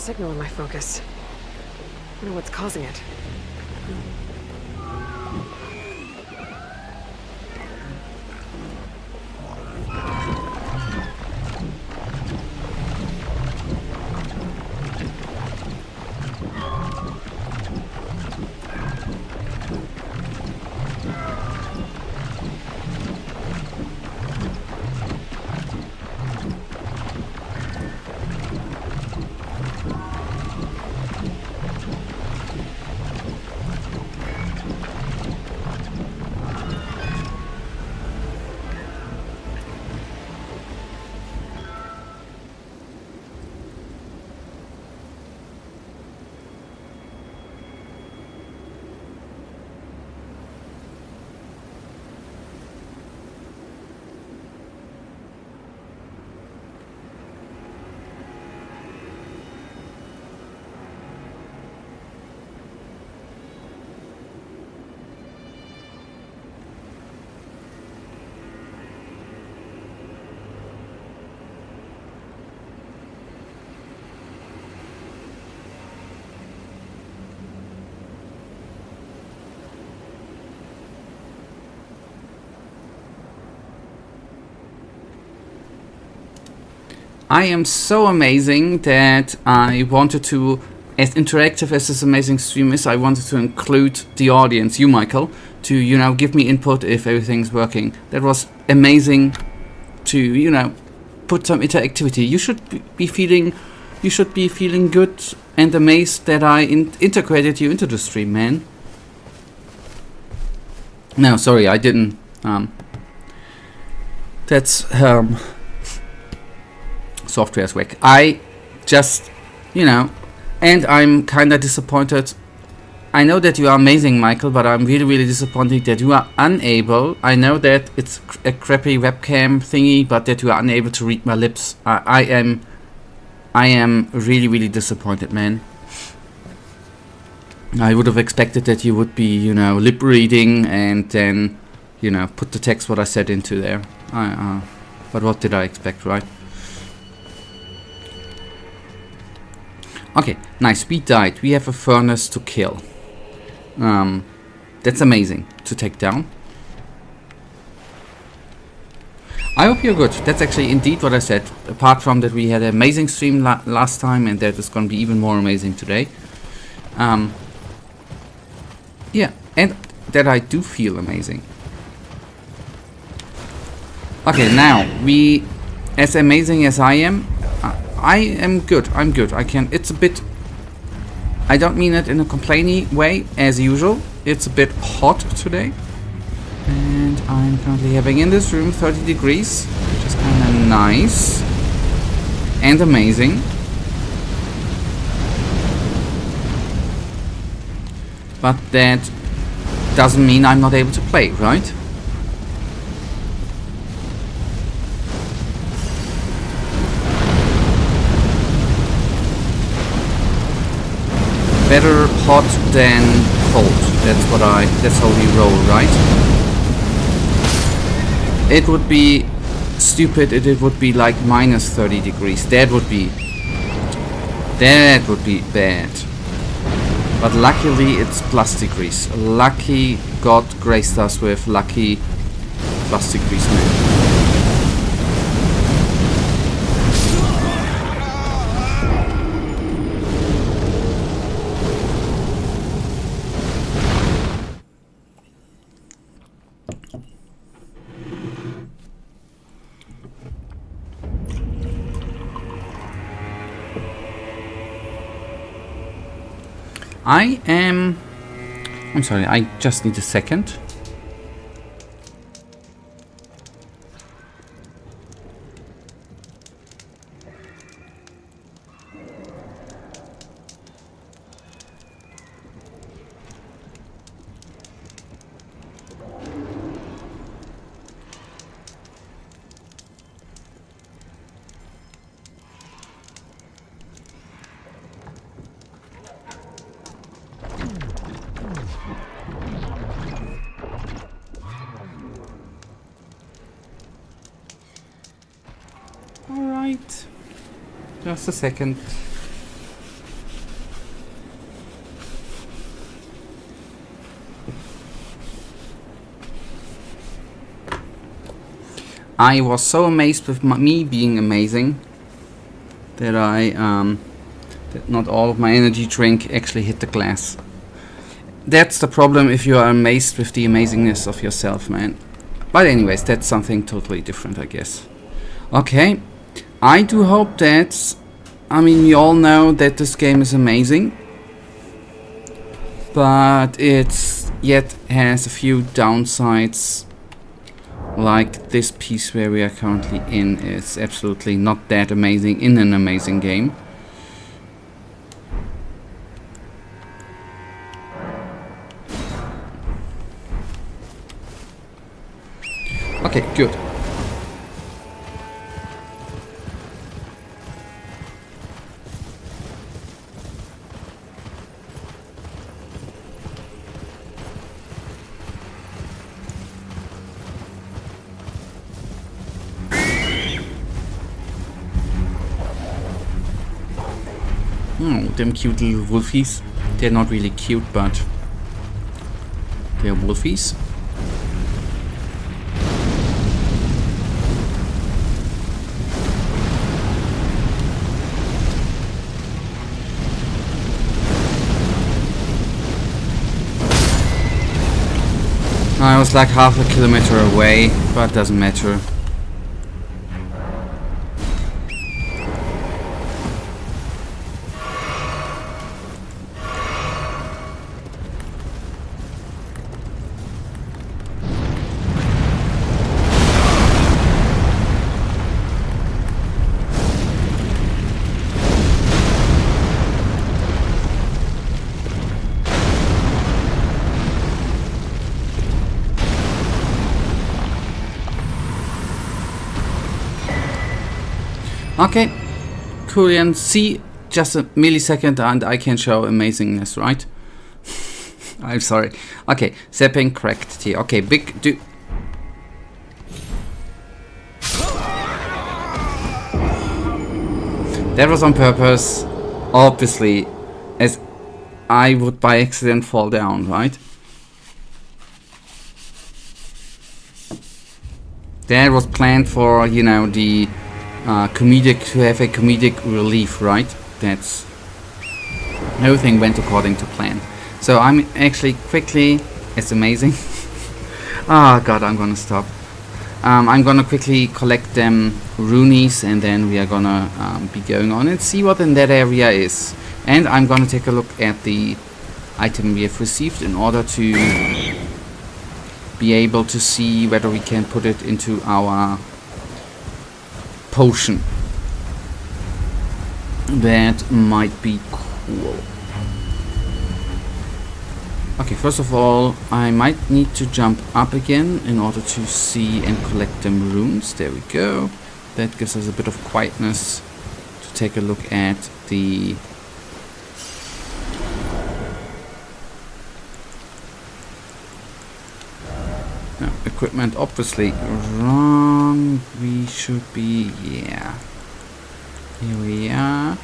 signal in my focus. I wonder what's causing it. I am so amazing that I wanted to, as interactive as this amazing stream is, I wanted to include the audience, you Michael, to, you know, give me input if everything's working. That was amazing to, you know, put some interactivity. You should be feeling good and amazed that I integrated you into the stream, man. No, sorry, I didn't. That's software's whack. I just, you know, and I'm kinda disappointed. I know that you are amazing, Michael, but I'm really, really disappointed that you are unable. I know that it's a crappy webcam thingy, but that you are unable to read my lips. I am really, really disappointed, man. I would have expected that you would be, you know, lip reading and then, you know, put the text what I said into there. But what did I expect, right? Okay, nice. We died. We have a furnace to kill. That's amazing to take down. I hope you're good. That's actually indeed what I said. Apart from that, we had an amazing stream last time, and that is going to be even more amazing today. Yeah, and that I do feel amazing. Okay, now as amazing as I am good. I'm good. It's a bit, I don't mean it in a complainy way, as usual. It's a bit hot today. And I'm currently having in this room 30 degrees, which is kind of nice. And amazing. But that doesn't mean I'm not able to play, right? Better hot than cold. That's how we roll, right? It would be stupid if it would be like minus 30 degrees. That would be bad. But luckily it's plus degrees. Lucky God graced us with lucky plus degrees now. I'm sorry, I just need a second. Alright. Just a second. I was so amazed with me being amazing that that not all of my energy drink actually hit the glass. That's the problem if you are amazed with the amazingness of yourself, man. But anyways, that's something totally different, I guess. Okay, I do hope that, I mean, we all know that this game is amazing, but it yet has a few downsides. Like this piece where we are currently in is absolutely not that amazing in an amazing game. Okay, good. Oh, them cute little wolfies. They're not really cute, but they're wolfies. I was like half a kilometer away, but doesn't matter. Okay, Korean, see, just a millisecond and I can show amazingness, right? I'm sorry. Okay, zapping cracked here. Okay, big do. That was on purpose, obviously, as I would by accident fall down, right? That was planned for, you know, the comedic, to have a comedic relief, right? That's, everything went according to plan. So I'm actually quickly, it's amazing. Oh god, I'm gonna stop. I'm gonna quickly collect them runies and then we are gonna be going on and see what in that area is. And I'm gonna take a look at the item we have received in order to be able to see whether we can put it into our potion. That might be cool. Okay, first of all, I might need to jump up again in order to see and collect them runes. There we go. That gives us a bit of quietness to take a look at the equipment. Obviously wrong. We should be, yeah. Here we are.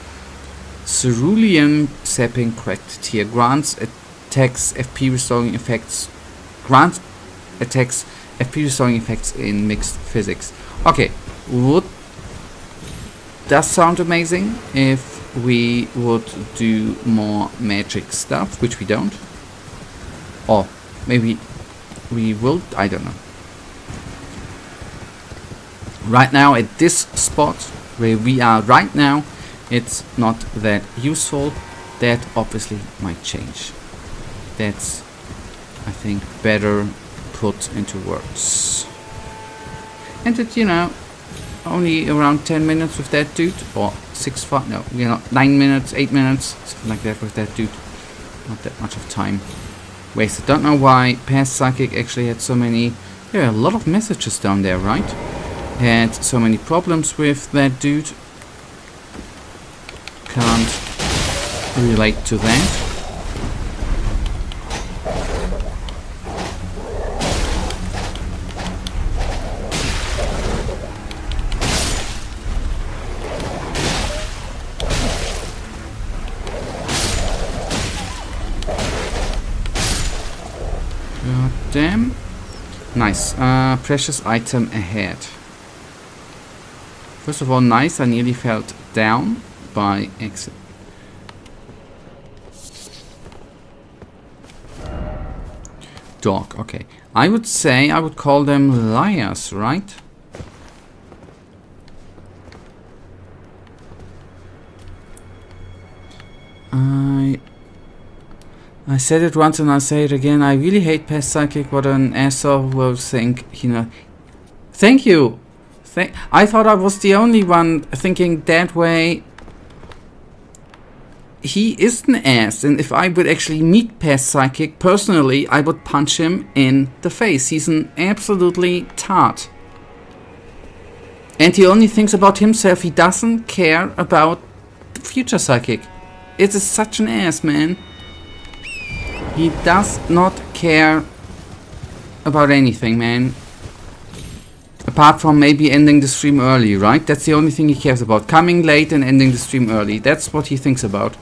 Cerulean sapping cracked tier grants attacks FP restoring effects. Grants attacks FP restoring effects in mixed physics. Okay, would does sound amazing if we would do more magic stuff, which we don't. Or maybe we will, I don't know. Right now at this spot where we are right now, it's not that useful. That obviously might change. That's, I think, better put into words. And it, you know, only around 10 minutes with that dude, or 9 minutes, 8 minutes, something like that with that dude. Not that much of time wasted. Don't know why Past Psychic actually had so many, a lot of messages down there, right? Had so many problems with that dude. Can't relate to that. God damn. Nice. Precious item ahead. First of all, nice, I nearly fell down by accident. Dog, okay. I would say I would call them liars, right? I said it once and I'll say it again. I really hate past psychic. What an asshole will think, you know. Thank you. I thought I was the only one thinking that way. He is an ass, and if I would actually meet past psychic personally, I would punch him in the face. He's an absolutely tart. And he only thinks about himself. He doesn't care about the future psychic. It is such an ass, man. He does not care about anything, man. Apart from maybe ending the stream early, right? That's the only thing he cares about. Coming late and ending the stream early. That's what he thinks about.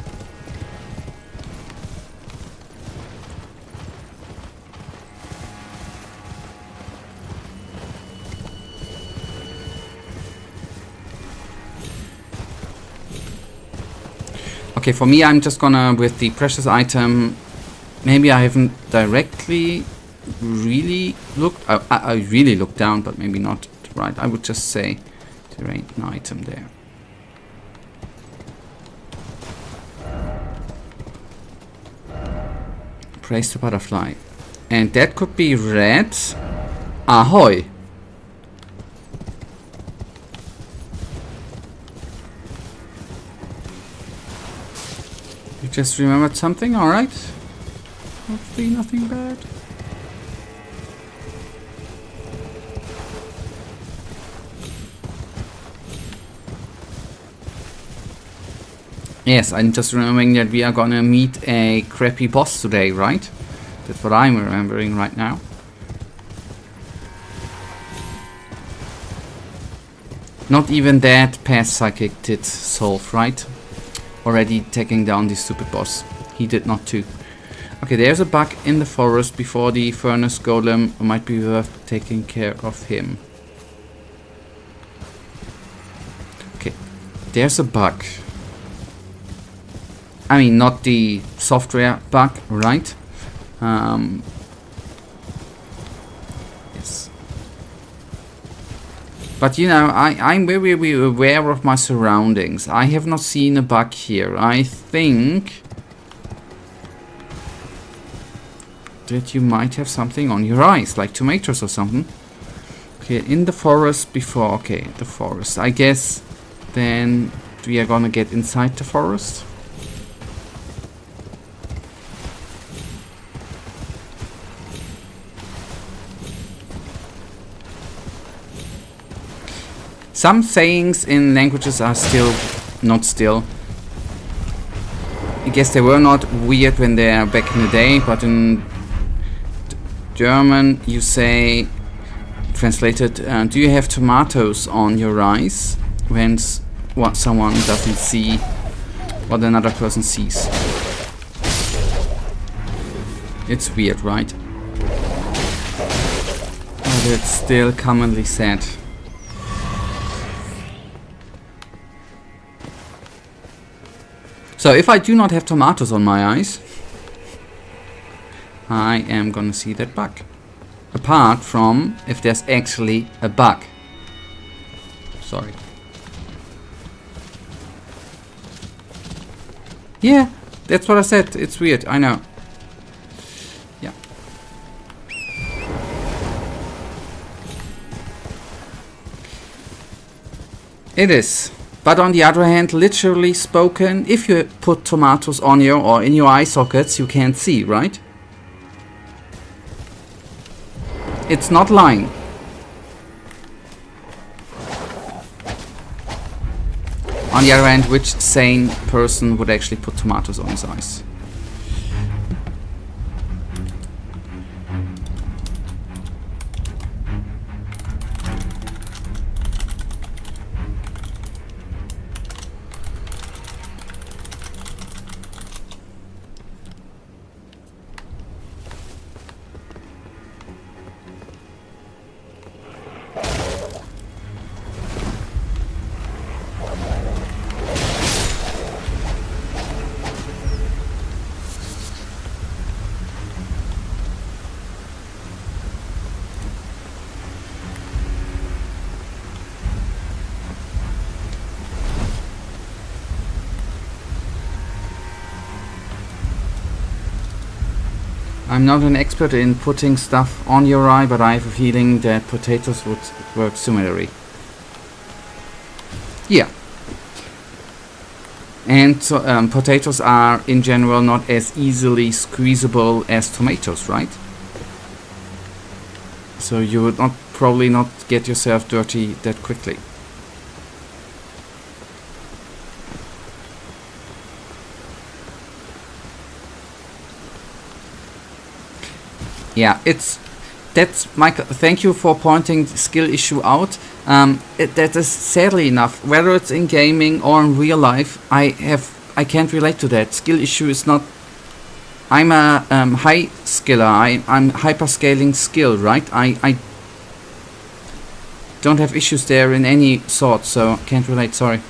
Okay, for me, I'm just gonna, with the precious item, maybe I haven't directly really looked, I really looked down, but maybe not right. I would just say there ain't an item there. Praise the butterfly. And that could be red. Ahoy! You just remembered something? Alright. Hopefully nothing bad. Yes, I'm just remembering that we are gonna meet a crappy boss today, right? That's what I'm remembering right now. Not even that past psychic did solve, right? Already taking down the stupid boss. He did not too. Okay, there's a bug in the forest before the furnace golem. Might be worth taking care of him. Okay, there's a bug. I mean, not the software bug, right? Yes. But you know, I'm very aware of my surroundings. I have not seen a bug here. I think that you might have something on your eyes, like tomatoes or something. Okay, in the forest before. Okay, the forest. I guess then we are gonna get inside the forest. Some sayings in languages are still not still. I guess they were not weird when they are back in the day, but in German you say, translated, do you have tomatoes on your eyes? When what someone doesn't see what another person sees. It's weird, right? But it's still commonly said. So if I do not have tomatoes on my eyes, I am gonna see that bug. Apart from if there's actually a bug. Sorry. Yeah, that's what I said. It's weird, I know. Yeah. It is. But on the other hand, literally spoken, if you put tomatoes on your or in your eye sockets, you can't see, right? It's not lying. On the other hand, which sane person would actually put tomatoes on his eyes? I'm not an expert in putting stuff on your eye, but I have a feeling that potatoes would work similarly. Yeah. And so, potatoes are in general not as easily squeezable as tomatoes, right? So you would probably not get yourself dirty that quickly. Yeah, that's Michael. Thank you for pointing the skill issue out. That is sadly enough, whether it's in gaming or in real life, I can't relate to that. Skill issue is not. I'm a high skiller. I'm hyperscaling skill, right? I don't have issues there in any sort, so can't relate. Sorry,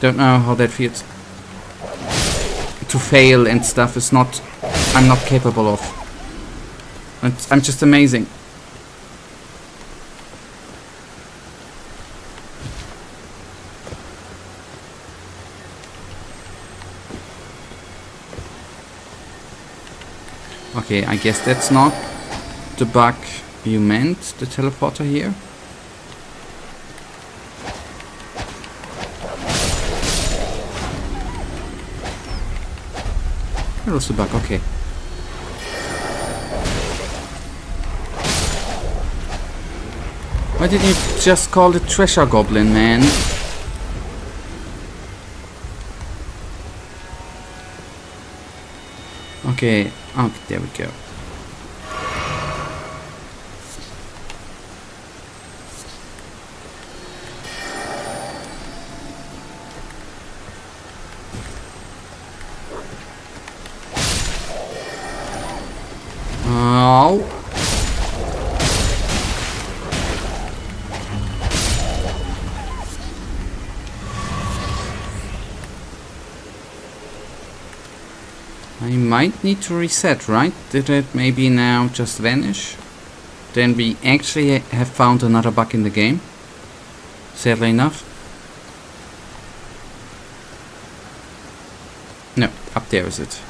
don't know how that feels. To fail and stuff is not. I'm not capable of. I'm just amazing. Okay, I guess that's not the bug you meant, the teleporter here. Where was the bug? Okay. Why didn't you just call the treasure goblin, man? Okay, there we go. Oh. I might need to reset, right? Did it maybe now just vanish? Then we actually have found another bug in the game. Sadly enough. No, up there is it.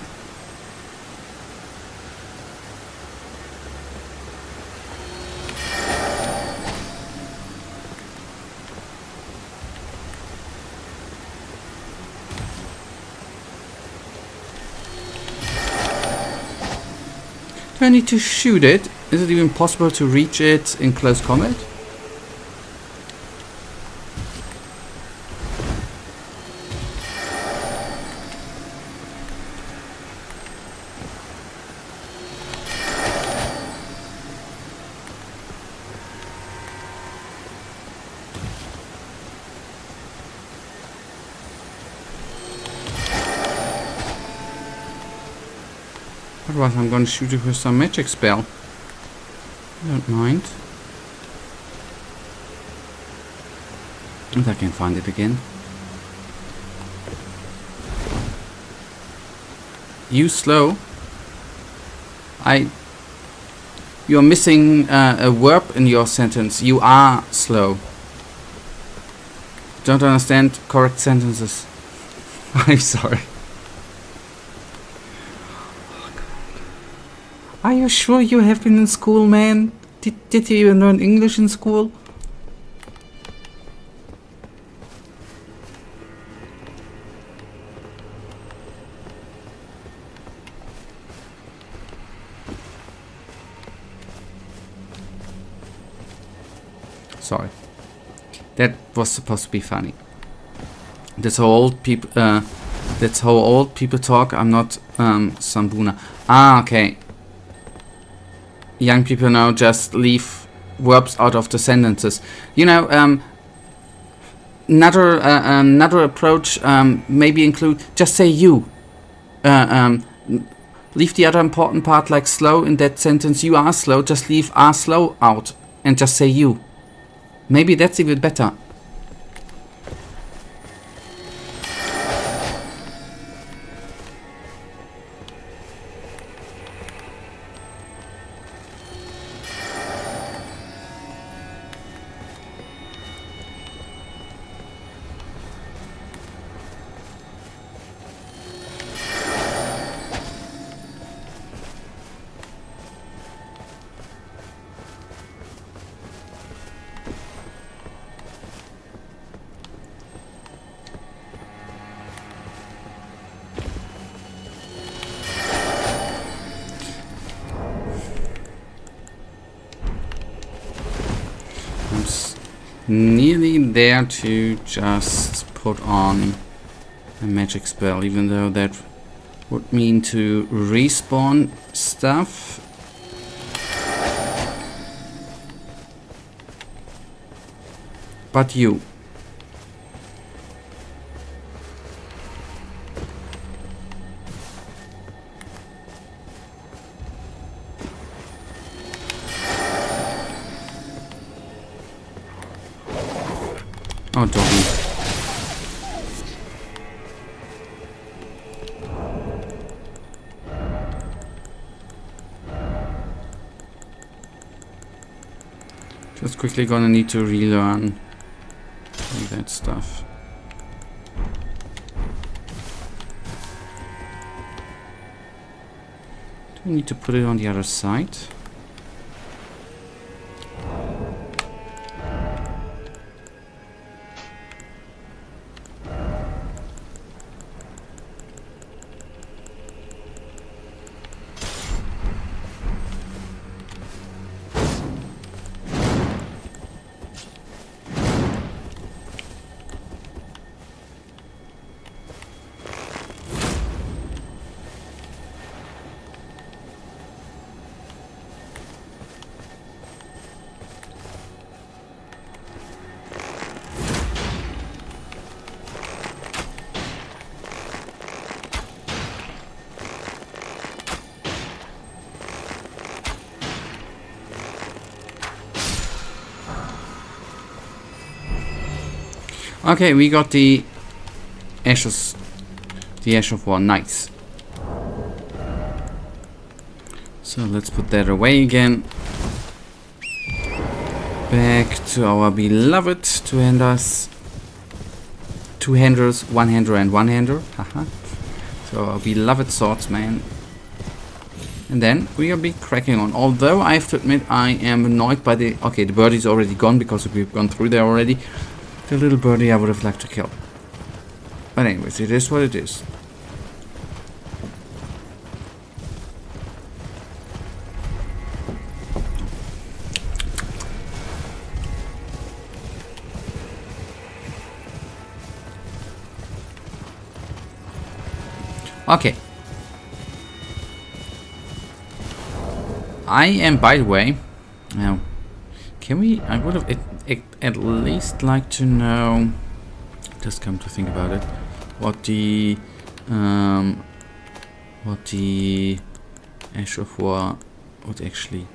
Do I need to shoot it? Is it even possible to reach it in close combat? Otherwise I'm going to shoot it with some magic spell. I don't mind. If I can find it again. You slow. You're missing a verb in your sentence. You are slow. Don't understand correct sentences. I'm sorry. Are you sure you have been in school, man? Did you even learn English in school? Sorry. That was supposed to be funny. That's how old people. That's how old people talk. I'm not Sambuna. Ah, okay. Young people now just leave verbs out of the sentences. You know, another approach maybe include just say you. Leave the other important part like slow in that sentence. You are slow. Just leave are slow out and just say you. Maybe that's even better. nearly there to just put on a magic spell, even though that would mean to respawn stuff. But you. Oh, doggy. Just quickly gonna need to relearn that stuff. Do we need to put it on the other side? Okay, we got the ashes, the ash of war. Nice. So let's put that away again. Back to our beloved two-handers, one-hander and one-hander. Haha. So our beloved swordsman. And then we'll be cracking on. Although I have to admit I am annoyed by the... Okay, the birdie's already gone because we've gone through there already. The little birdie I would have liked to kill. But anyways, it is what it is. Okay. I am, by the way, now, can we, I would have at least like to know, just come to think about it, what the Ash of War would actually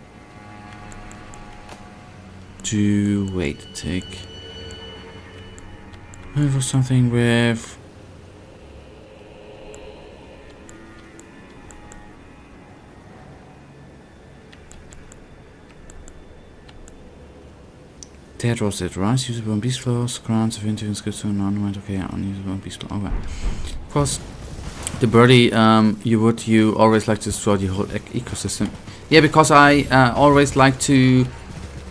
do. Wait, take for something with that was it, right? Usable on beast flows, grants of interview skills to non-white, okay, unusable on beast flow. Okay. Of course, the birdie, you always like to destroy the whole ecosystem. Yeah, because I always like to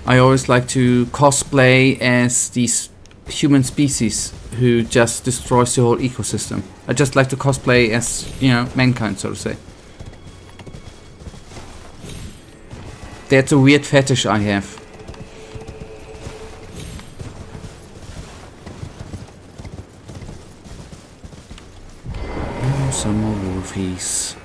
cosplay as these human species who just destroys the whole ecosystem. I just like to cosplay as, you know, mankind, so to say. That's a weird fetish I have. Some more wolfies.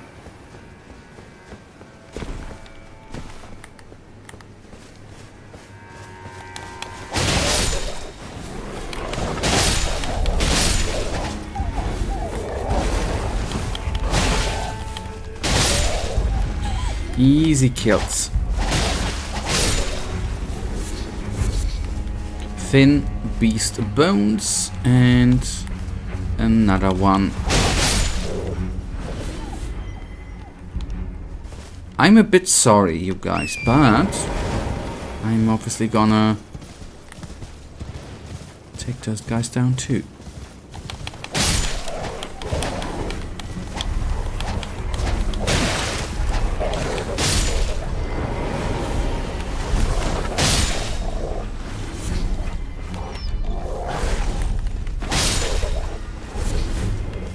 Easy kills. Thin beast bones and another one. I'm a bit sorry, you guys, but I'm obviously gonna take those guys down too.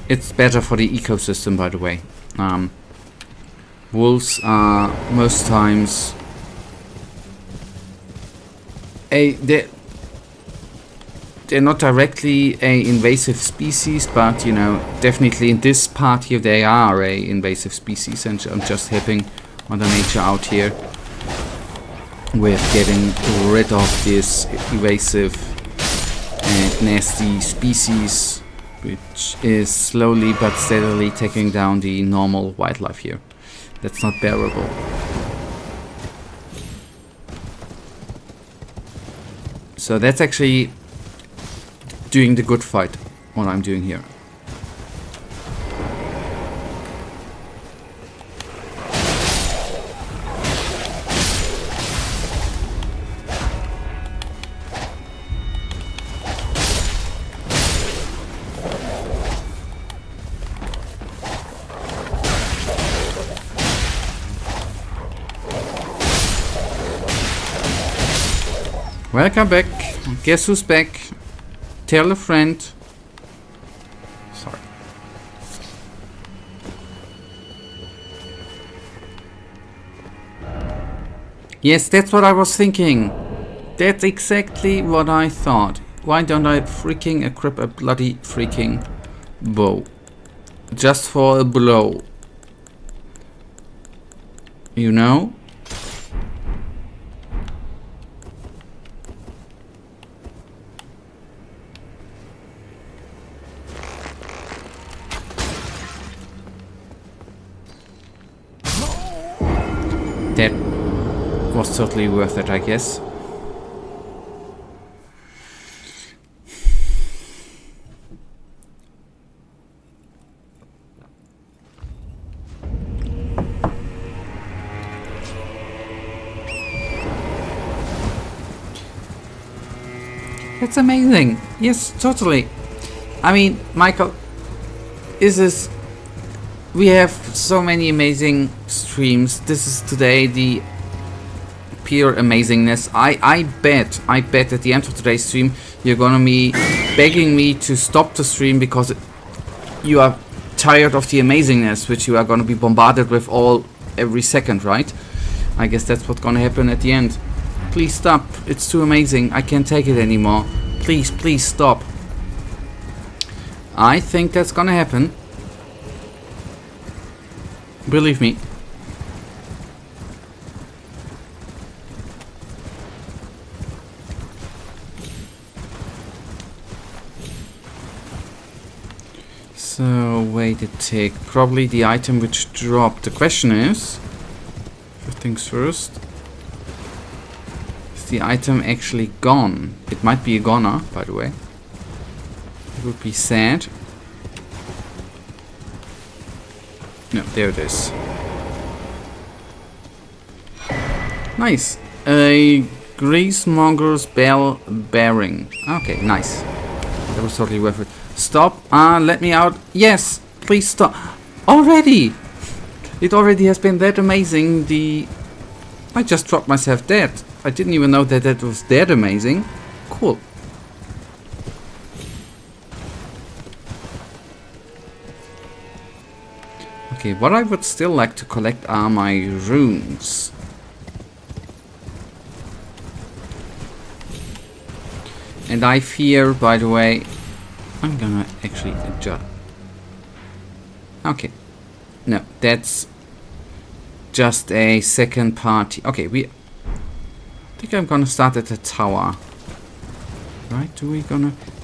It's better for the ecosystem, by the way. Wolves are most times they're not directly a invasive species, but you know, definitely in this part here they are a invasive species, and I'm just helping Mother Nature out here with getting rid of this invasive and nasty species, which is slowly but steadily taking down the normal wildlife here. That's not bearable. So that's actually doing the good fight, what I'm doing here. Welcome back. Guess who's back? Tell a friend. Sorry. Yes, that's what I was thinking. That's exactly what I thought. Why don't I freaking equip a bloody freaking bow? Just for a blow. You know? That was totally worth it, I guess. That's amazing. Yes, totally. I mean, Michael, we have so many amazing streams. This is today the pure amazingness. I bet at the end of today's stream you're gonna be begging me to stop the stream because you are tired of the amazingness which you are gonna be bombarded with every second, right? I guess that's what's gonna happen at the end. Please stop. It's too amazing. I can't take it anymore. Please stop. I think that's gonna happen. Believe me. So, wait a tick. Probably the item which dropped. The question is, first things first, is the item actually gone? It might be a goner, by the way. It would be sad. No, there it is. Nice. A greasemonger's bell bearing. Okay, nice. That was totally worth it. Stop. Let me out. Yes, please stop. Already! It already has been that amazing. I just dropped myself dead. I didn't even know that was that amazing. Cool. Okay, what I would still like to collect are my runes. And I fear, by the way, I'm gonna actually adjust. Okay. No, that's just a second party. Okay, I think I'm gonna start at the tower. Right,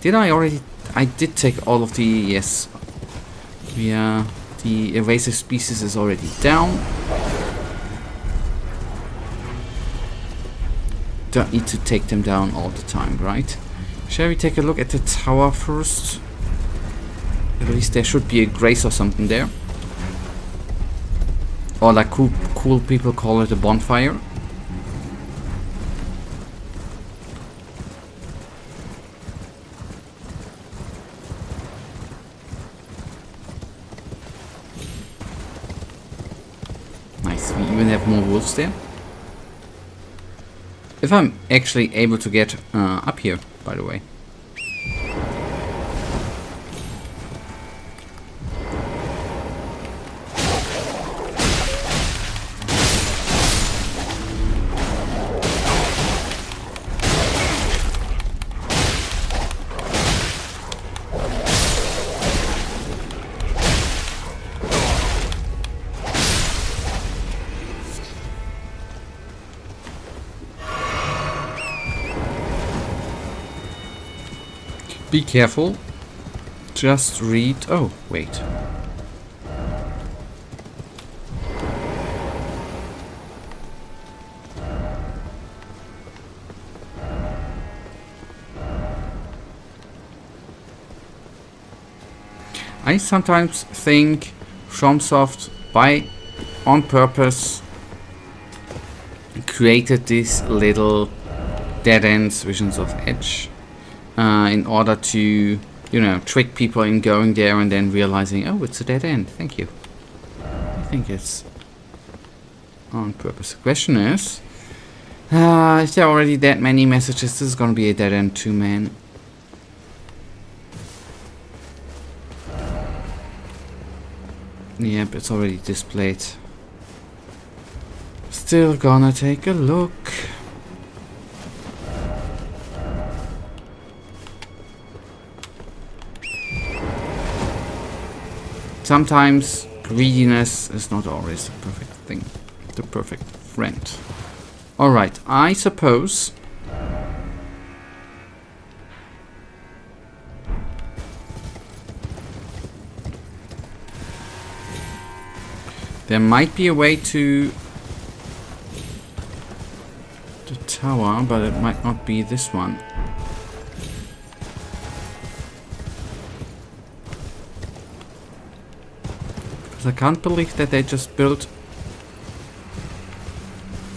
did I already, I did take all of the, yes. The invasive species is already down. Don't need to take them down all the time, right? Shall we take a look at the tower first? At least there should be a grace or something there. Or like cool people call it a bonfire. Nice, we even have more wolves there. If I'm actually able to get up here, by the way. Be careful. Just read. Oh, wait. I sometimes think FromSoft, on purpose, created these little dead ends, visions of edge, in order to, you know, trick people in going there and then realizing, oh, it's a dead end. Thank you. I think it's on purpose. The question is there already that many messages? This is gonna be a dead end too, man. Yep, it's already displayed. Still gonna take a look. Sometimes greediness is not always the perfect thing, the perfect friend. Alright, I suppose there might be a way to the tower, but it might not be this one. Because I can't believe that they just built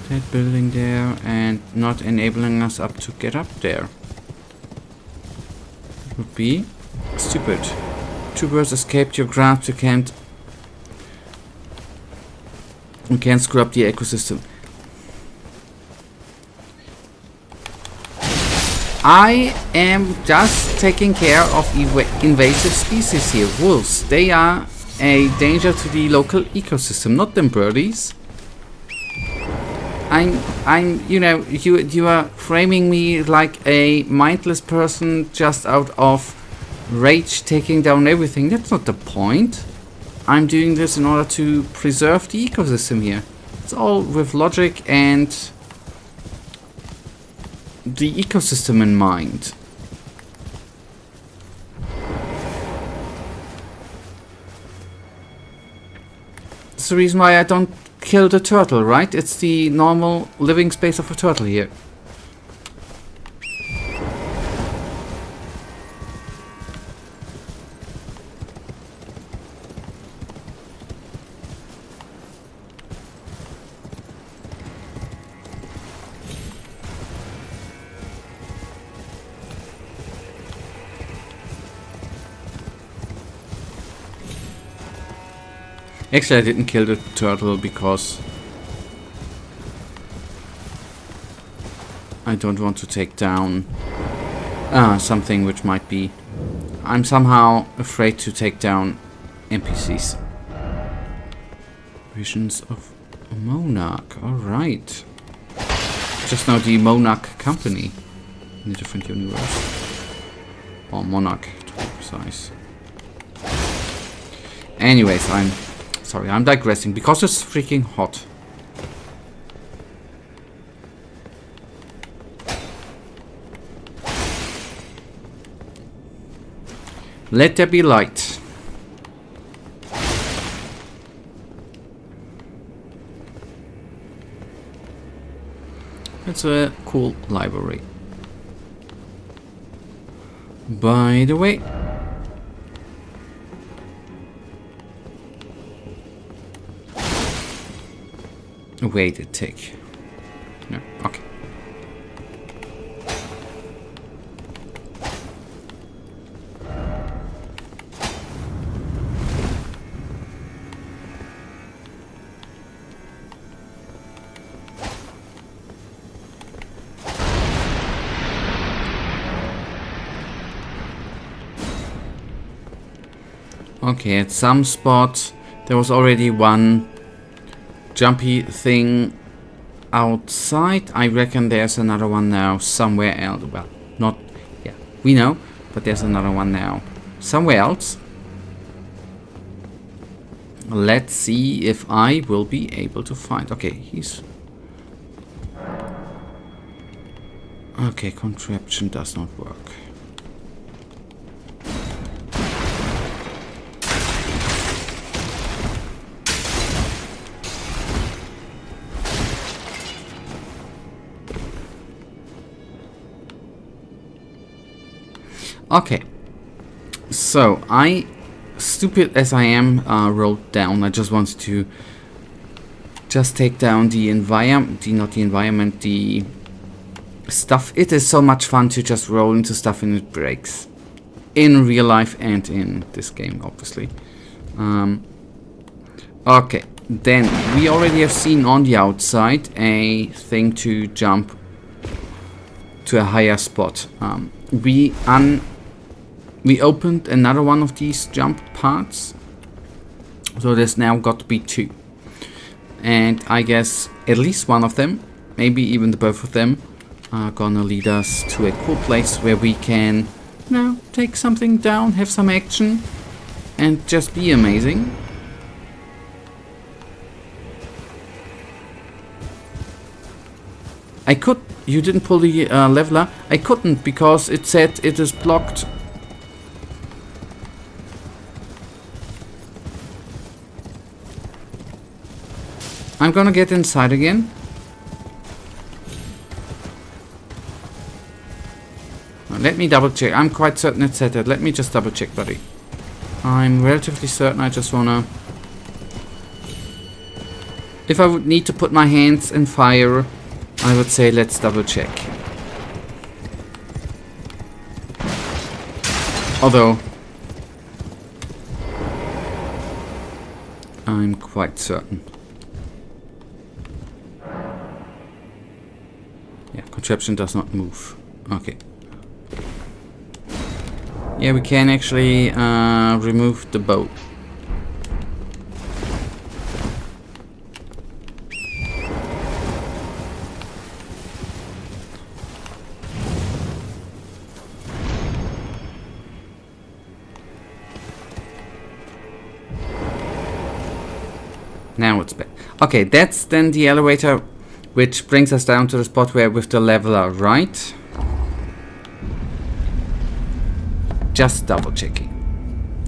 that building there and not enabling us up to get up there. It would be stupid. Two birds escaped your grasp. You can't screw up the ecosystem. I am just taking care of invasive species here. Wolves. They are a danger to the local ecosystem, not them birdies. You know, you are framing me like a mindless person just out of rage taking down everything. That's not the point. I'm doing this in order to preserve the ecosystem here. It's all with logic and the ecosystem in mind. That's the reason why I don't kill the turtle, right? It's the normal living space of a turtle here. Actually, I didn't kill the turtle because I don't want to take down something which might be... I'm somehow afraid to take down NPCs. Visions of a monarch. Alright. Just now the monarch company in a different universe. Or monarch, to be precise. Anyways, I'm digressing because it's freaking hot. Let there be light. It's a cool library. By the way, wait, it take. No, okay. Okay, at some spot there was already one jumpy thing outside. I reckon there's another one now somewhere else. Well, not... yeah, we know, but there's another one now somewhere else. Let's see if I will be able to find... okay, he's... okay, contraption does not work. Okay. So, stupid as I am, wrote down. I just wanted to just take down the environment, not the environment, the stuff. It is so much fun to just roll into stuff and it breaks. In real life and in this game, obviously. Okay, then we already have seen on the outside a thing to jump to a higher spot. We opened another one of these jump parts, so there's now got to be 2, and I guess at least one of them, maybe even the both of them, are gonna lead us to a cool place where we can now take something down, have some action, and just be amazing. You didn't pull the leveler. I couldn't because it said it is blocked. I'm gonna get inside again. Let me double check. I'm quite certain it said that. Let me just double check, buddy. I'm relatively certain. I just wanna... If I would need to put my hands in fire, I would say let's double check. Although I'm quite certain. Yeah, contraption does not move. Okay. Yeah, we can actually remove the bow. Now it's back. Okay, that's then the elevator, which brings us down to the spot where with the leveler, right? Just double checking.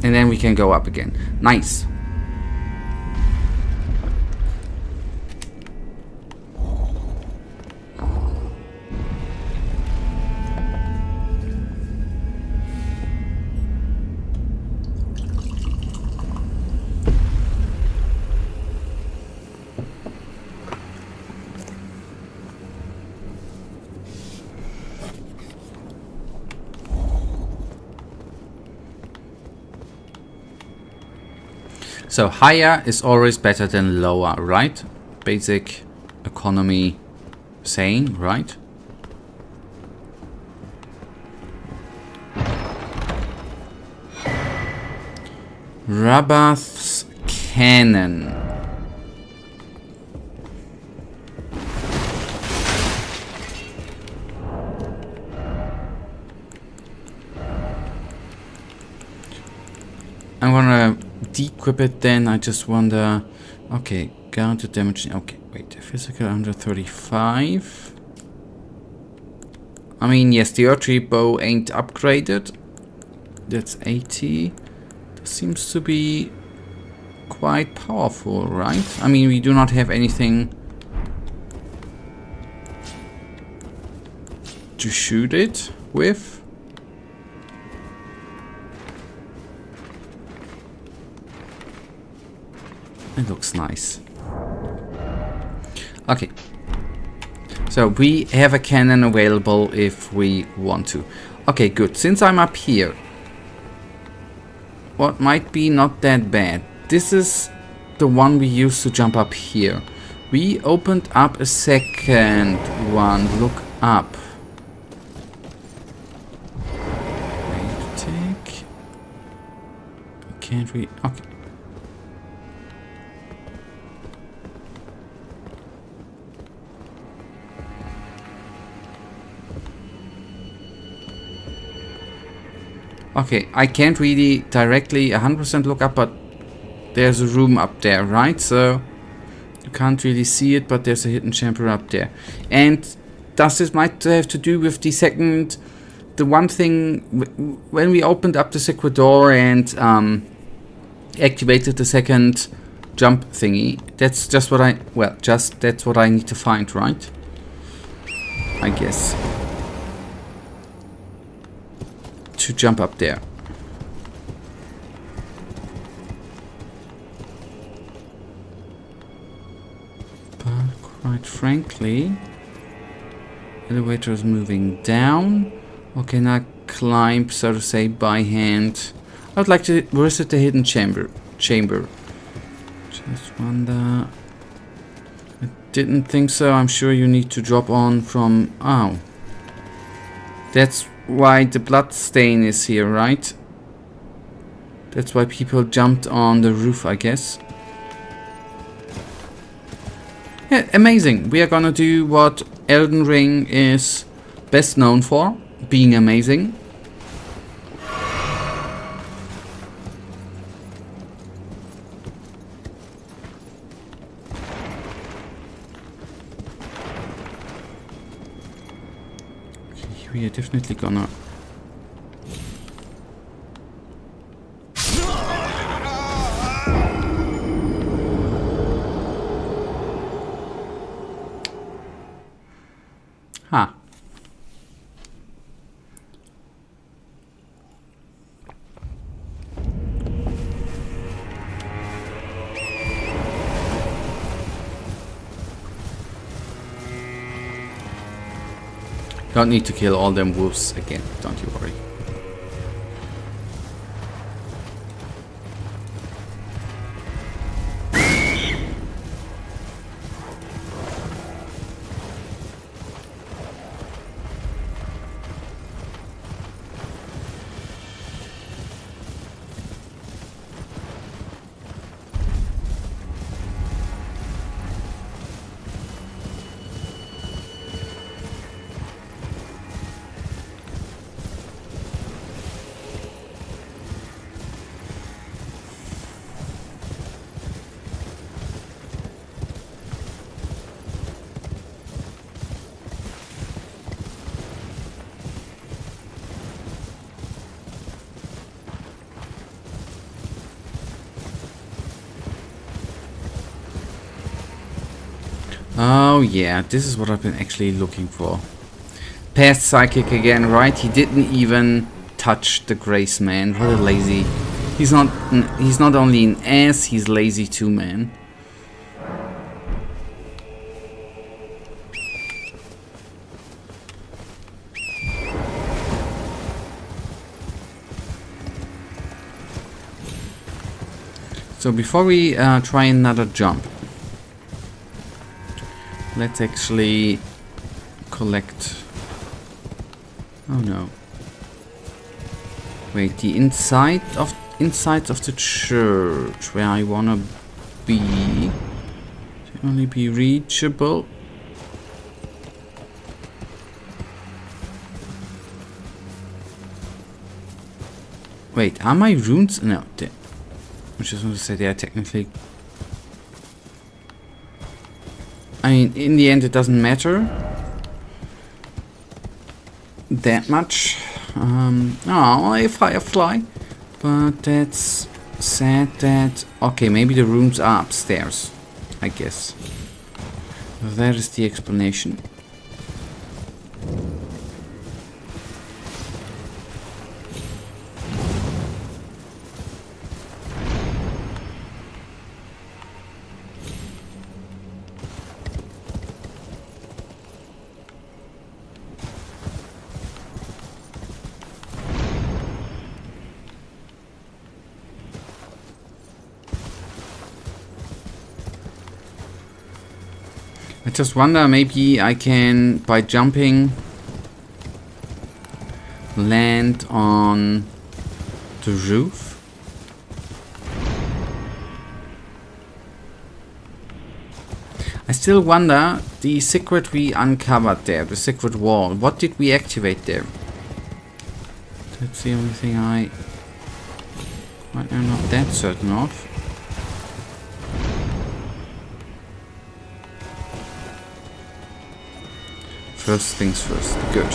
And then we can go up again. Nice. So higher is always better than lower, right? Basic economy saying, right? Rabbath's cannon. I'm gonna de-equip it then. I just wonder... Okay, guard to damage... Okay, wait. Physical 135. I mean, yes, the archery bow ain't upgraded. That's 80. This seems to be quite powerful, right? I mean, we do not have anything to shoot it with. It looks nice. Okay. So we have a cannon available if we want to. Okay, good. Since I'm up here, what might be not that bad. This is the one we used to jump up here. We opened up a second one. Look up. Wait, take. Can't we? Okay. Okay, I can't really directly 100% look up, but there's a room up there, right? So you can't really see it, but there's a hidden chamber up there. And does this might have to do with the one thing when we opened up the secret door and activated the second jump thingy? That's just what that's what I need to find, right? I guess. to jump up there. But quite frankly, elevator is moving down. Okay, now climb, so to say, by hand. I would like to visit the hidden chamber. Just wonder. I didn't think so. I'm sure you need to drop on from. Oh, that's why the blood stain is here, right? That's why people jumped on the roof, I guess. Yeah, amazing. We are gonna do what Elden Ring is best known for, being amazing. We are definitely gonna... Ha. Don't need to kill all them wolves again, don't you worry. Oh yeah, this is what I've been actually looking for. Past psychic again, right? He didn't even touch the Grace man. What a lazy... He's not only an ass, he's lazy too, man. So before we try another jump, let's actually collect... Oh no. Wait, the inside of the church where I wanna be can only be reachable. Wait, are my runes? No, I just want to say they are technically... I mean, in the end, it doesn't matter that much. Oh, a firefly. But that's sad that... Okay, maybe the rooms are upstairs, I guess. That is the explanation. I just wonder, maybe I can, by jumping, land on the roof. I still wonder, the secret we uncovered there, the secret wall, what did we activate there? That's the only thing I am not that certain of. First things first. Good.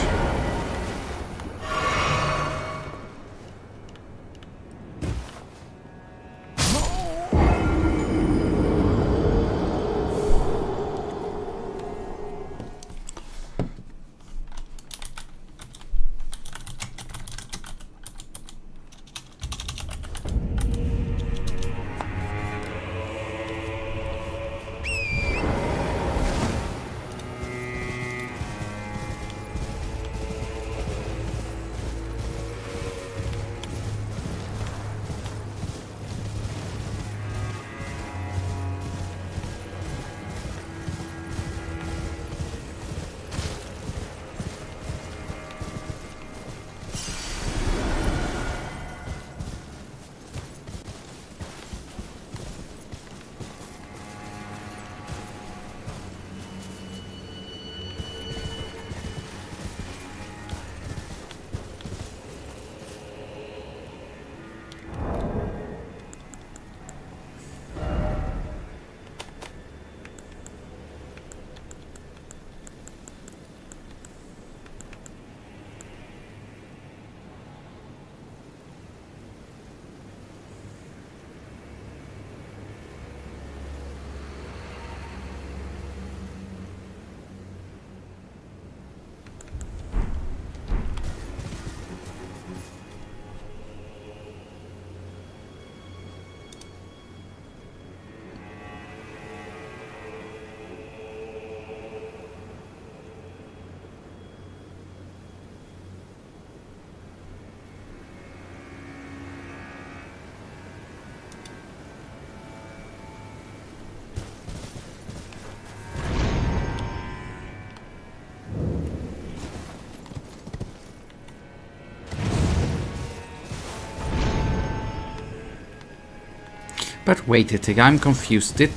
But wait a tick, I'm confused. Did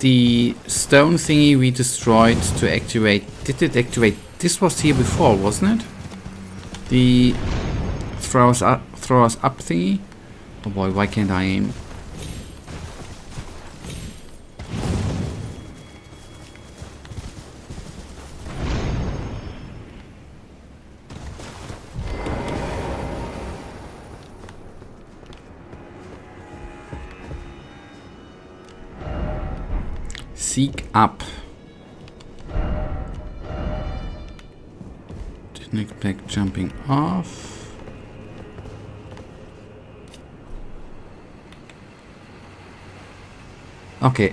the stone thingy we destroyed to activate... Did it activate... This was here before, wasn't it? The throw us up thingy? Oh boy, why can't I aim? Seek up. Didn't expect jumping off. Okay.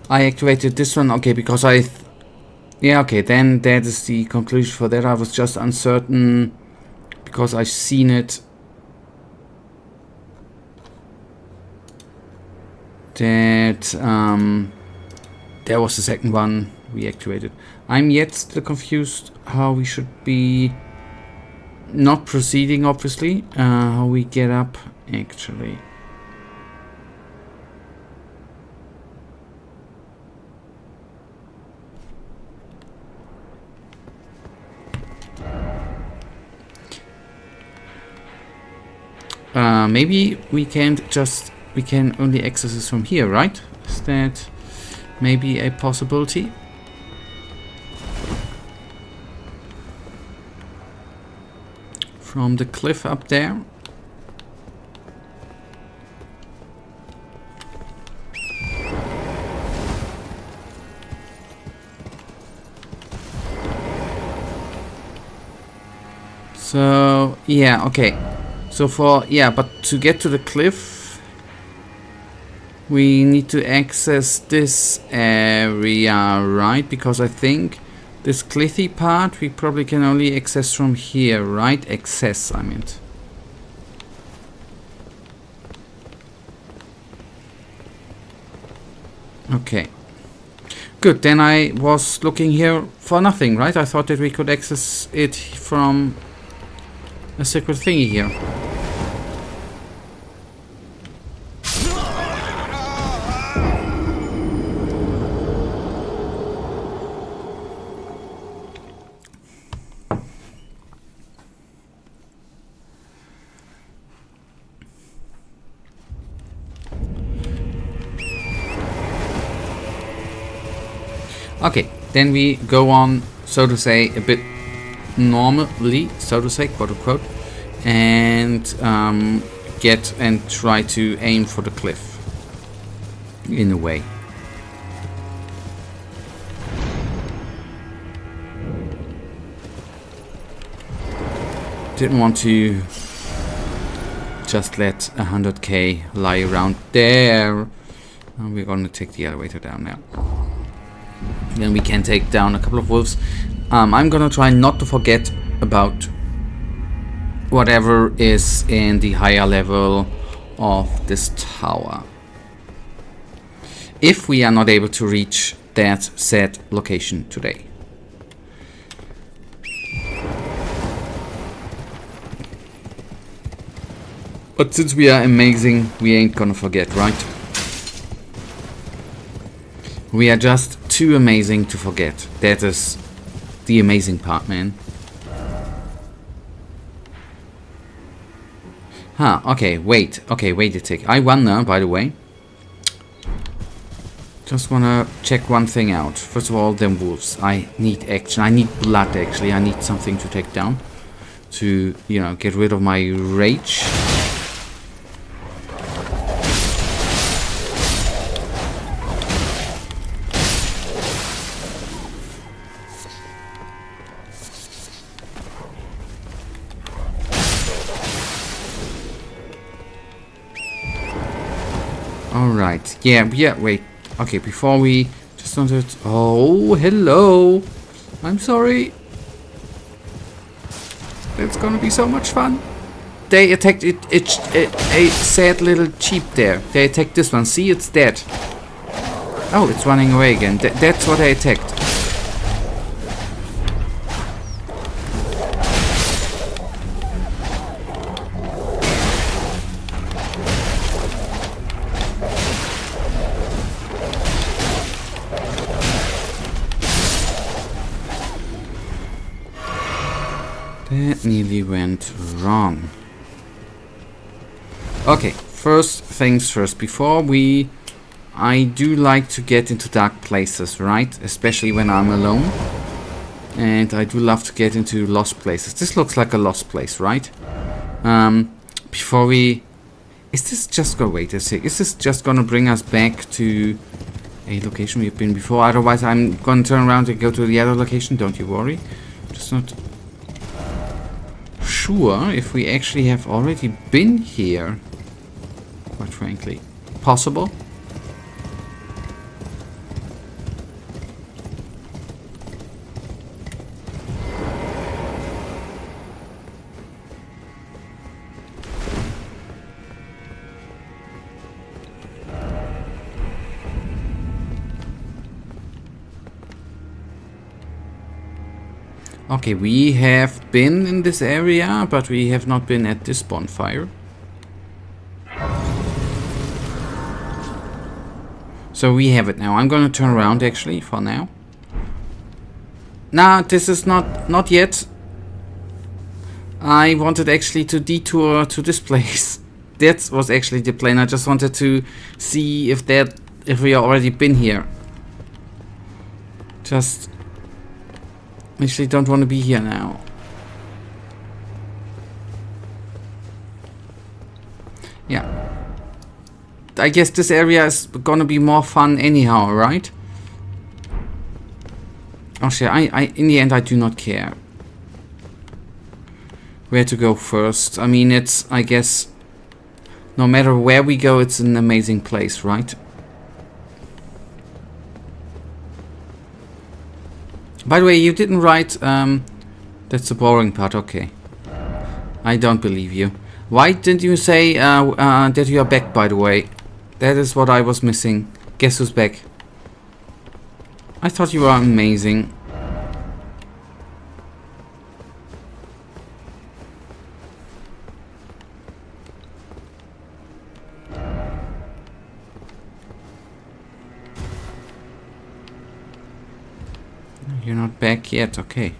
I activated this one, okay, because yeah, okay, then that is the conclusion for that. I was just uncertain because I've seen it. That there was the second one we activated. I'm yet still confused how we should be not proceeding, obviously. How we get up, actually. Maybe we can't just... We can only access this from here, right? Is that maybe a possibility? From the cliff up there? So, yeah, okay. So for, yeah, but to get to the cliff, we need to access this area, right? Because I think this cliffy part we probably can only access from here, right? Access, I meant. Okay. Good, then I was looking here for nothing, right? I thought that we could access it from a secret thingy here. Okay, then we go on, so to say, a bit normally, so to say, quote unquote, and get and try to aim for the cliff in a way. Didn't want to just let 100k lie around there. We're gonna take the elevator down now. Then we can take down a couple of wolves. I'm gonna try not to forget about whatever is in the higher level of this tower. If we are not able to reach that said location today. But since we are amazing, we ain't gonna forget, right? We are just too amazing to forget. That is the amazing part, man. Huh, okay, wait a tick. I wonder, by the way. Just wanna check one thing out. First of all, them wolves. I need action. I need blood, actually. I need something to take down. To, you know, get rid of my rage. Alright, yeah, wait. Okay, before we just wanted... Oh, hello! I'm sorry. It's gonna be so much fun. They attacked a sad little sheep there. They attacked this one. See, it's dead. Oh, it's running away again. That's what they attacked. That nearly went wrong. Okay, first things first. I do like to get into dark places, right? Especially when I'm alone. And I do love to get into lost places. This looks like a lost place, right? Before we... Is this just gonna... Wait a sec. Is this just gonna bring us back to a location we've been before? Otherwise, I'm gonna turn around and go to the other location. Don't you worry. Just not sure if we actually have already been here. Quite frankly. Possible? Okay, we have been in this area, but we have not been at this bonfire. So we have it now. I'm gonna turn around actually for now. Nah, this is not yet. I wanted actually to detour to this place. That was actually the plan. I just wanted to see if we already been here. Just actually don't want to be here now. Yeah. I guess this area is gonna be more fun anyhow, right? Actually, in the end I do not care where to go first. I mean, it's, I guess, no matter where we go, it's an amazing place, right? By the way, you didn't write, that's the boring part, okay. I don't believe you. Why didn't you say that you are back, by the way? That is what I was missing. Guess who's back? I thought you were amazing. You're not back yet, okay.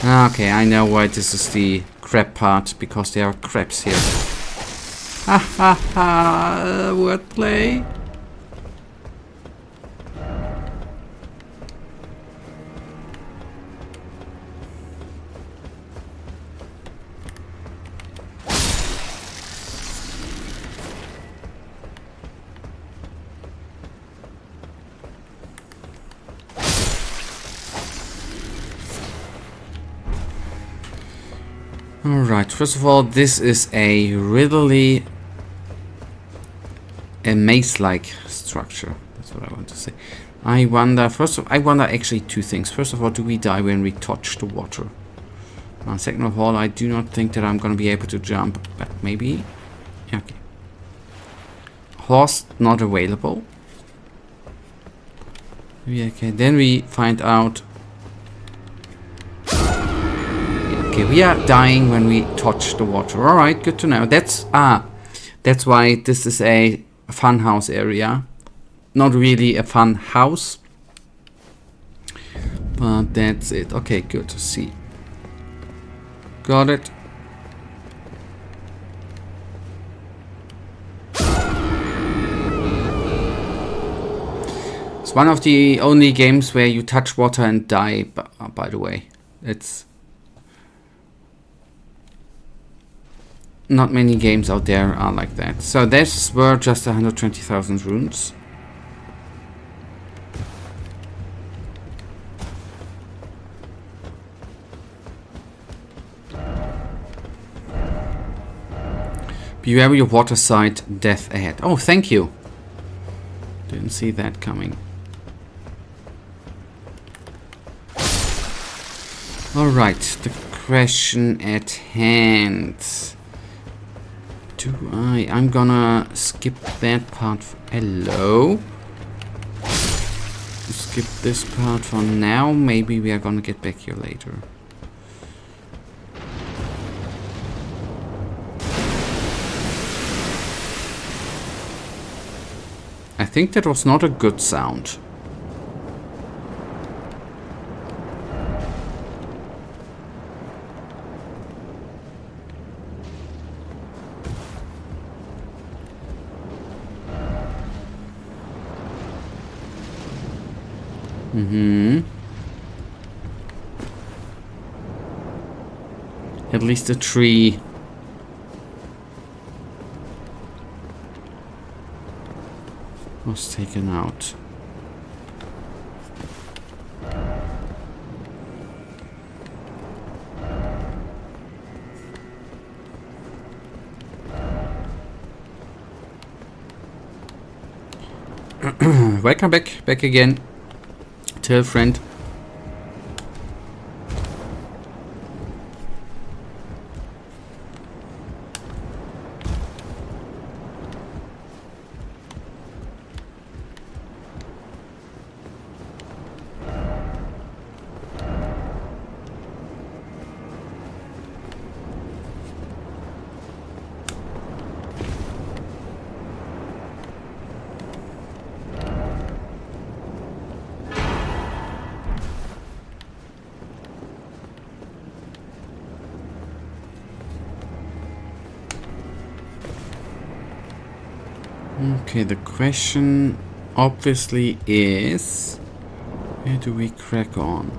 Okay, I know why this is the crab part, because there are crabs here. Ha ha ha, wordplay. Alright, first of all, this is a riddly maze-like structure. That's what I want to say. I wonder actually two things. First of all, do we die when we touch the water? Second of all, I do not think that I'm going to be able to jump, but maybe. Okay. Horse not available. Okay, then we find out. Okay, we are dying when we touch the water. Alright, good to know. That's why this is a fun house area. Not really a fun house, but that's it. Okay, good to see. Got it. It's one of the only games where you touch water and die, by the way. It's not many games out there are like that. So this were just 120,000 runes. Beware your water side, death ahead. Oh, thank you. Didn't see that coming. Alright, the question at hand. I'm gonna skip that part. Hello. Skip this part for now. Maybe we are gonna get back here later. I think that was not a good sound. At least a tree. Was taken out. Welcome back again. Tell friend. Okay, the question obviously is, where do we crack on?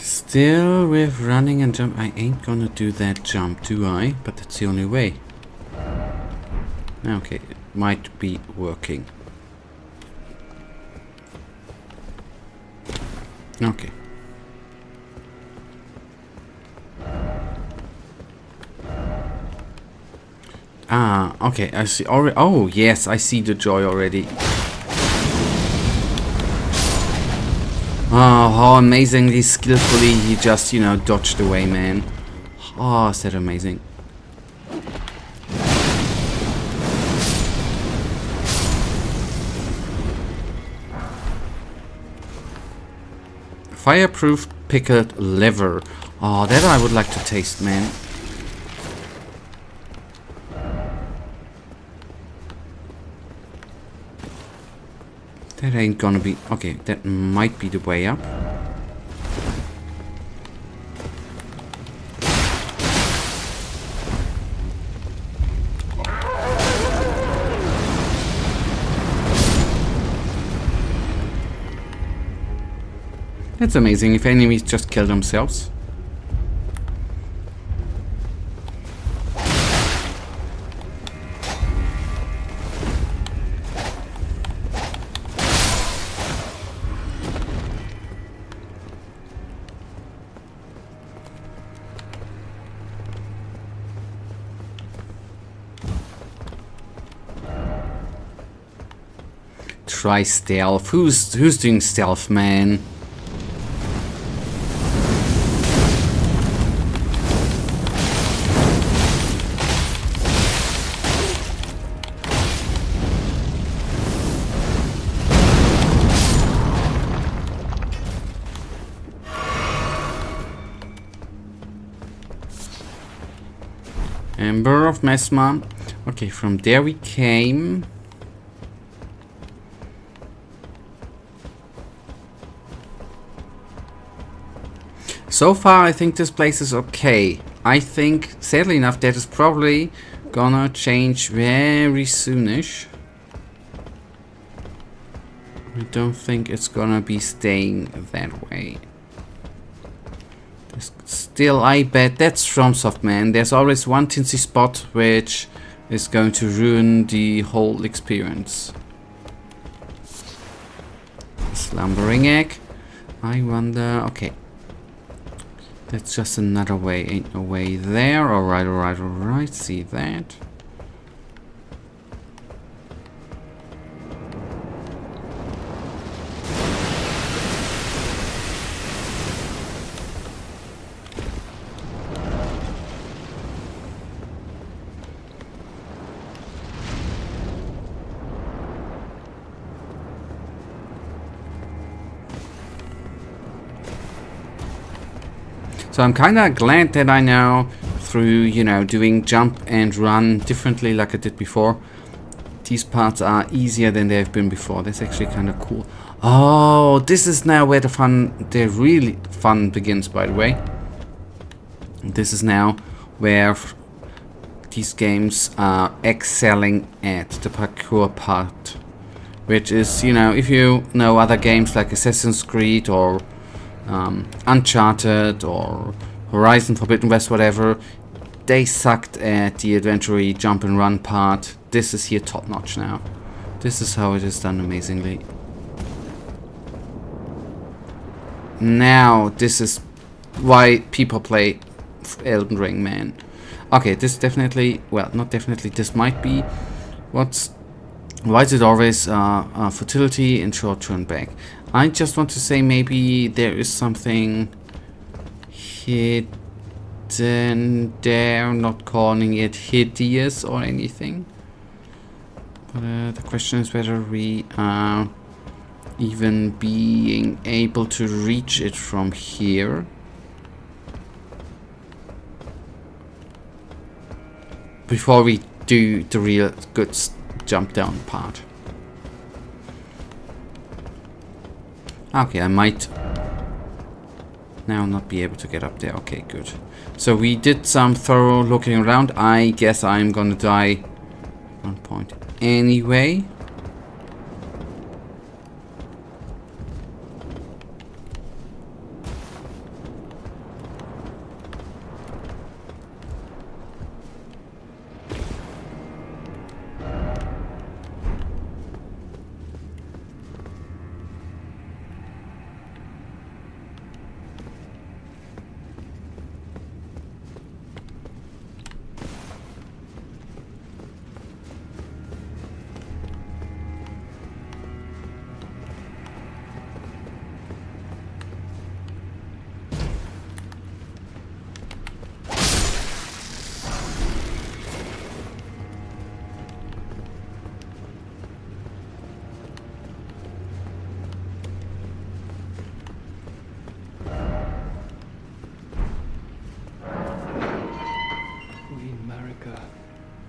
Still with running and jump. I ain't gonna do that jump, do I? But that's the only way. Okay, it might be working. Okay. Ah, okay, I see already. Oh, yes, I see the joy already. Oh, how amazingly skillfully he just, you know, dodged away, man. Oh, is that amazing. Fireproof pickled liver. Oh, that I would like to taste, man. That ain't gonna be... Okay, that might be the way up. That's amazing if enemies just kill themselves. Try stealth. Who's doing stealth, man? Ember of Mesma. Okay, from there we came. So far, I think this place is okay. I think, sadly enough, that is probably gonna change very soonish. I don't think it's gonna be staying that way. Still, I bet that's FromSoft, man. There's always one tinsy spot which is going to ruin the whole experience. Slumbering egg. I wonder... Okay. That's just another way. Ain't no way there. Alright, alright, alright. See that. So I'm kind of glad that I now, through, you know, doing jump and run differently like I did before, these parts are easier than they've been before. That's actually kind of cool. Oh, this is now where the really fun begins, by the way. This is now where these games are excelling at the parkour part. Which is, you know, if you know other games like Assassin's Creed or Uncharted or Horizon Forbidden West, whatever, they sucked at the adventure jump and run part. This is here top notch now. This is how it is done amazingly. Now this is why people play Elden Ring, man. Okay, this definitely, well, not definitely, this might be what's... Why is it always fertility and short turn back? I just want to say maybe there is something hidden there, not calling it hideous or anything. But the question is whether we are even being able to reach it from here. Before we do the real good jump down part. Okay, I might now not be able to get up there. Okay, good. So we did some thorough looking around. I guess I'm gonna die one point anyway.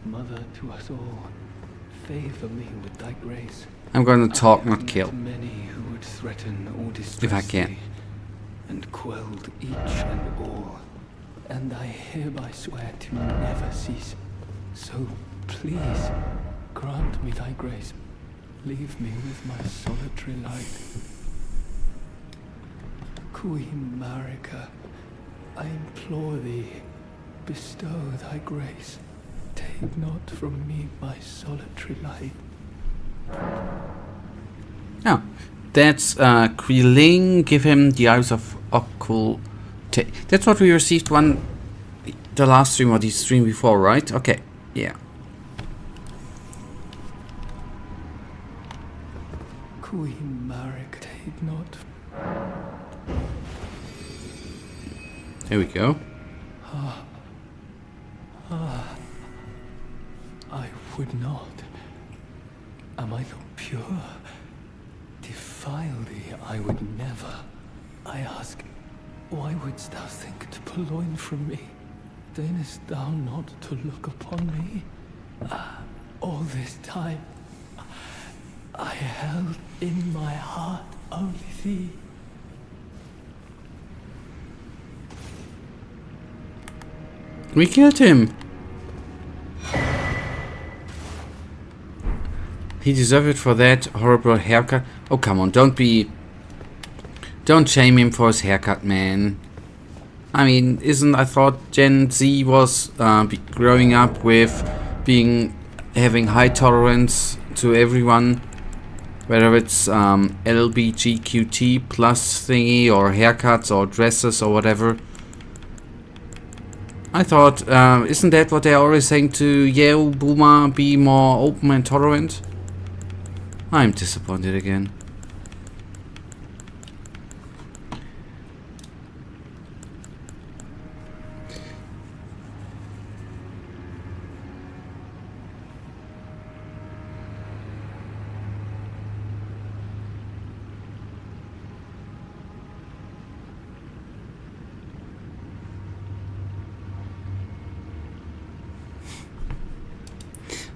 Mother to us all, favor me with thy grace. I'm going to talk, not kill. Many who would threaten or distress if I can. thee, and quelled each and all. And I hereby swear to never cease. So please, grant me thy grace. Leave me with my solitary light. Queen Marika, I implore thee, bestow thy grace. Take not from me my solitary light. Oh, that's Kreeling. Give him the eyes of occult. That's what we received the last stream or the stream before, right? Okay, yeah. Queen Marika, take not. There we go. I would not. Am I not pure? Defile thee, I would never. I ask, why wouldst thou think to purloin from me? Deignest thou not to look upon me? All this time, I held in my heart only thee. We killed him. He deserved it for that horrible haircut. Oh, come on, don't shame him for his haircut, man. I mean, I thought Gen Z was growing up with having high tolerance to everyone, whether it's LBGQT plus thingy or haircuts or dresses or whatever. I thought, isn't that what they're always saying to Yale Boomer, be more open and tolerant? I'm disappointed again.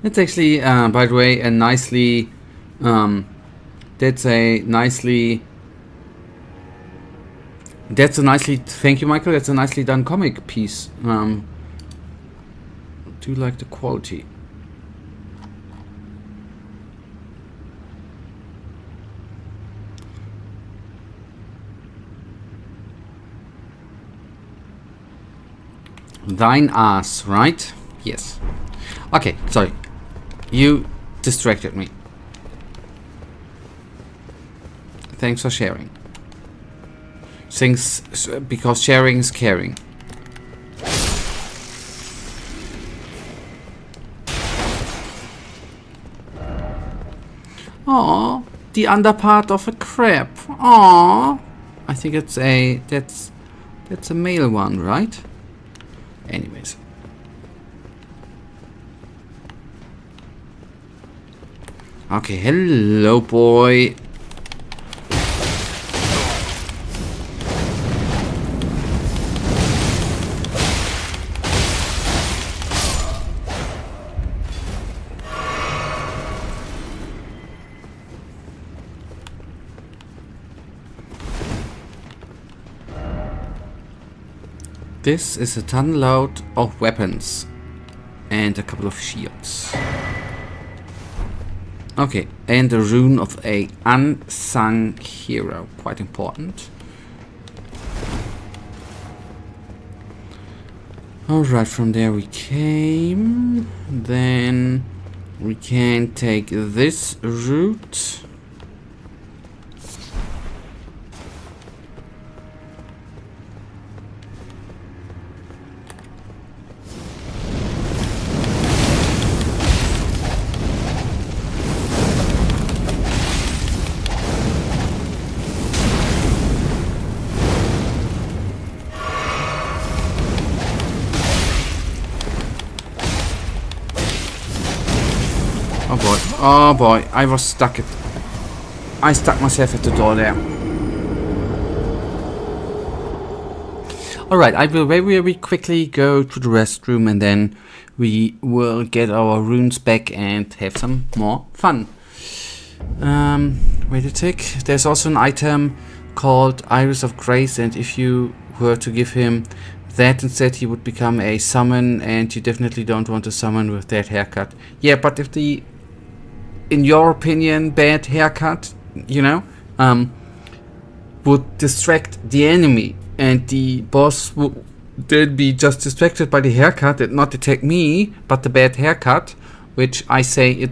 That's actually, by the way, a nicely, thank you, Michael, that's a nicely done comic piece. Do you like the quality? Thine ass, right? Yes. Okay, sorry. You distracted me. Thanks for sharing. Because sharing is caring. Aww, the underpart of a crab. Aww. I think that's a male one, right? Anyways. Okay, hello boy. This is a ton load of weapons and a couple of shields. Okay, and the rune of a unsung hero, quite important. Alright, from there we came. Then we can take this route. Oh boy, I stuck myself at the door there. Alright, I will very quickly go to the restroom and then we will get our runes back and have some more fun. Wait a tick. There's also an item called Iris of Grace, and if you were to give him that instead, he would become a summon, and you definitely don't want to summon with that haircut. Yeah, but if the, in your opinion, bad haircut, you know, would distract the enemy, and the boss would then be just distracted by the haircut and not attack me, but the bad haircut, which I say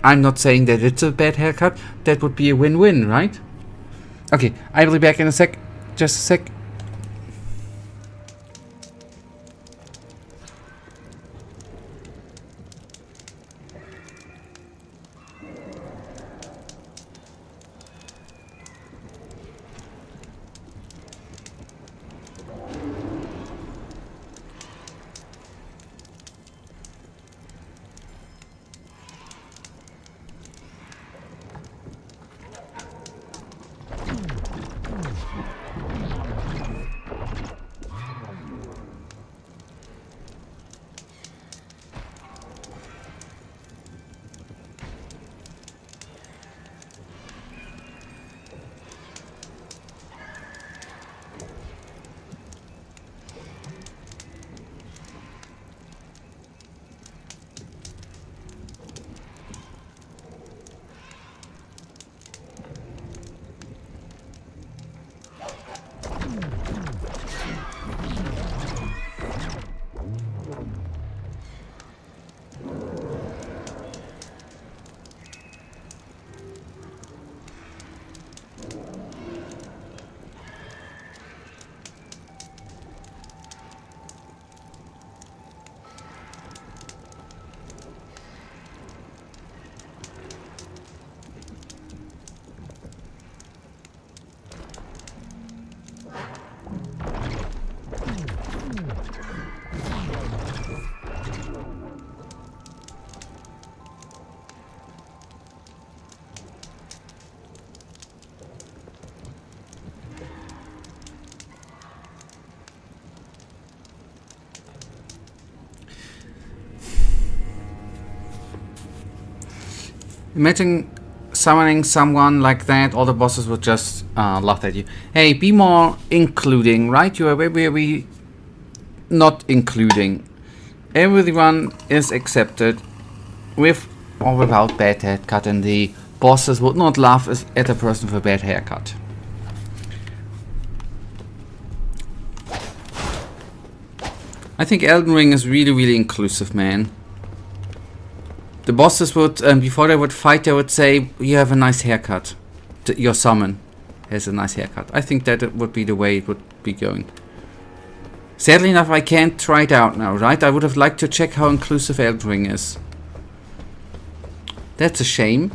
I'm not saying that it's a bad haircut, that would be a win-win, right? Okay, I will be back in a sec, just a sec. Imagine summoning someone like that, all the bosses would just laugh at you. Hey, be more including, right? You are very not including. Everyone is accepted with or without bad haircut, and the bosses would not laugh at a person with a bad haircut. I think Elden Ring is really inclusive, man. The bosses would, before they would fight, they would say, you have a nice haircut. Your summon has a nice haircut. I think that it would be the way it would be going. Sadly enough, I can't try it out now, right? I would have liked to check how inclusive Elden Ring is. That's a shame.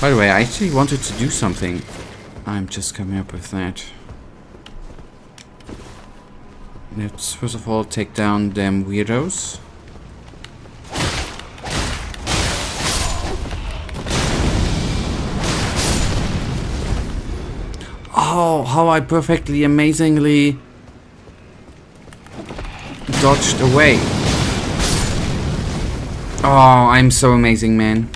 By the way, I actually wanted to do something. I'm just coming up with that. Let's first of all take down them weirdos. Oh, how I perfectly, amazingly dodged away. Oh, I'm so amazing, man.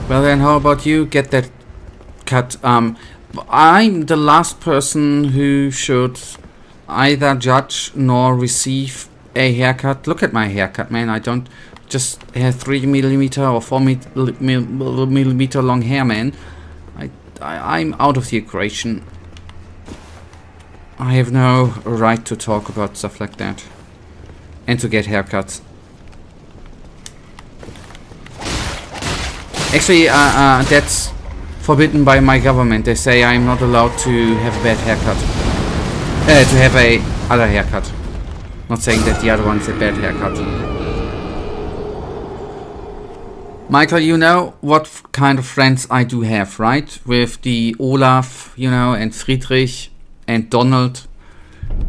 Well then, how about you get that cut? I'm the last person who should either judge nor receive a haircut. Look at my haircut, man. I don't just have 3mm or 4mm long hair, man. I'm out of the equation. I have no right to talk about stuff like that. And to get haircuts. Actually, that's forbidden by my government. They say I'm not allowed to have a bad haircut. To have a other haircut. Not saying that the other one's a bad haircut. Michael, you know what kind of friends I do have, right? With the Olaf, you know, and Friedrich and Donald.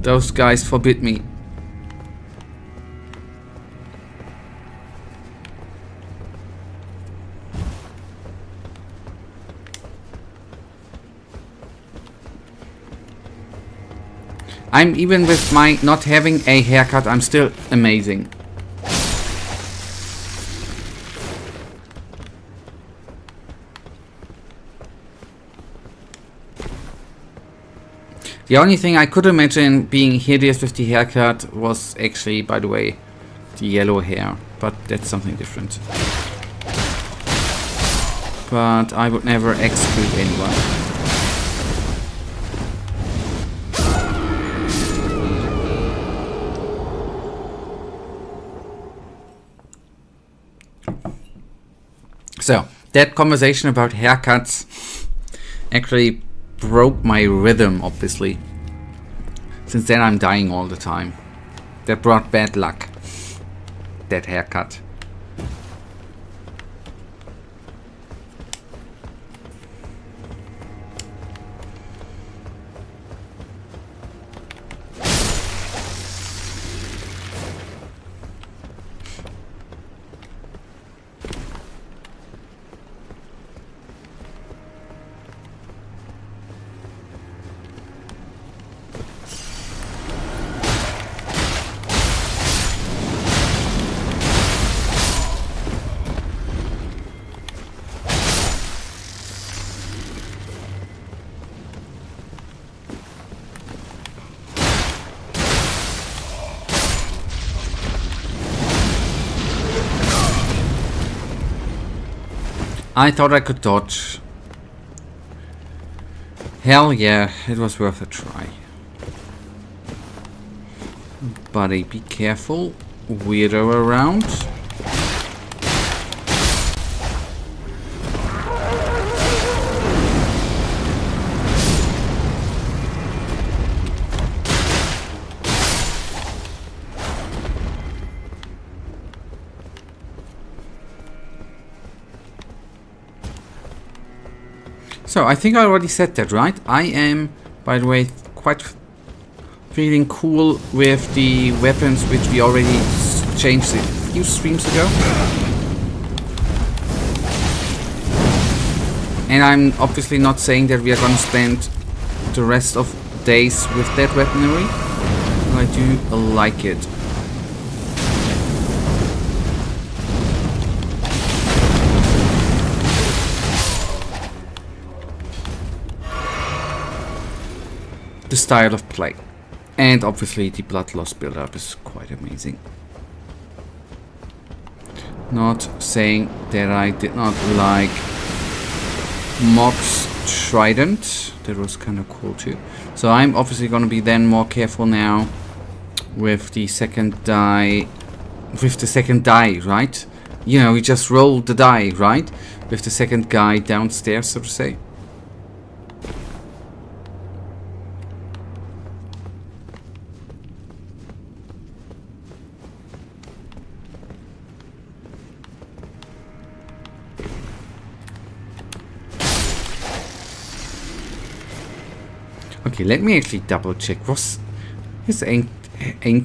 Those guys forbid me. I'm even with my not having a haircut, I'm still amazing. The only thing I could imagine being hideous with the haircut was actually, by the way, the yellow hair. But that's something different. But I would never exclude anyone. So, that conversation about haircuts actually broke my rhythm, obviously. Since then I'm dying all the time. That brought bad luck. That haircut. I thought I could dodge. Hell yeah, it was worth a try. Buddy, be careful. Weirdo around. So, I think I already said that, right? I am, by the way, quite feeling cool with the weapons which we already changed a few streams ago. And I'm obviously not saying that we are gonna spend the rest of days with that weaponry. I do like it. The style of play. And obviously the blood loss build-up is quite amazing. Not saying that I did not like Mock's Trident. That was kind of cool too. So I'm obviously going to be then more careful now with the second die. With the second die, right? You know, we just rolled the die, right? With the second guy downstairs, so to say. Okay, let me actually double check. Was his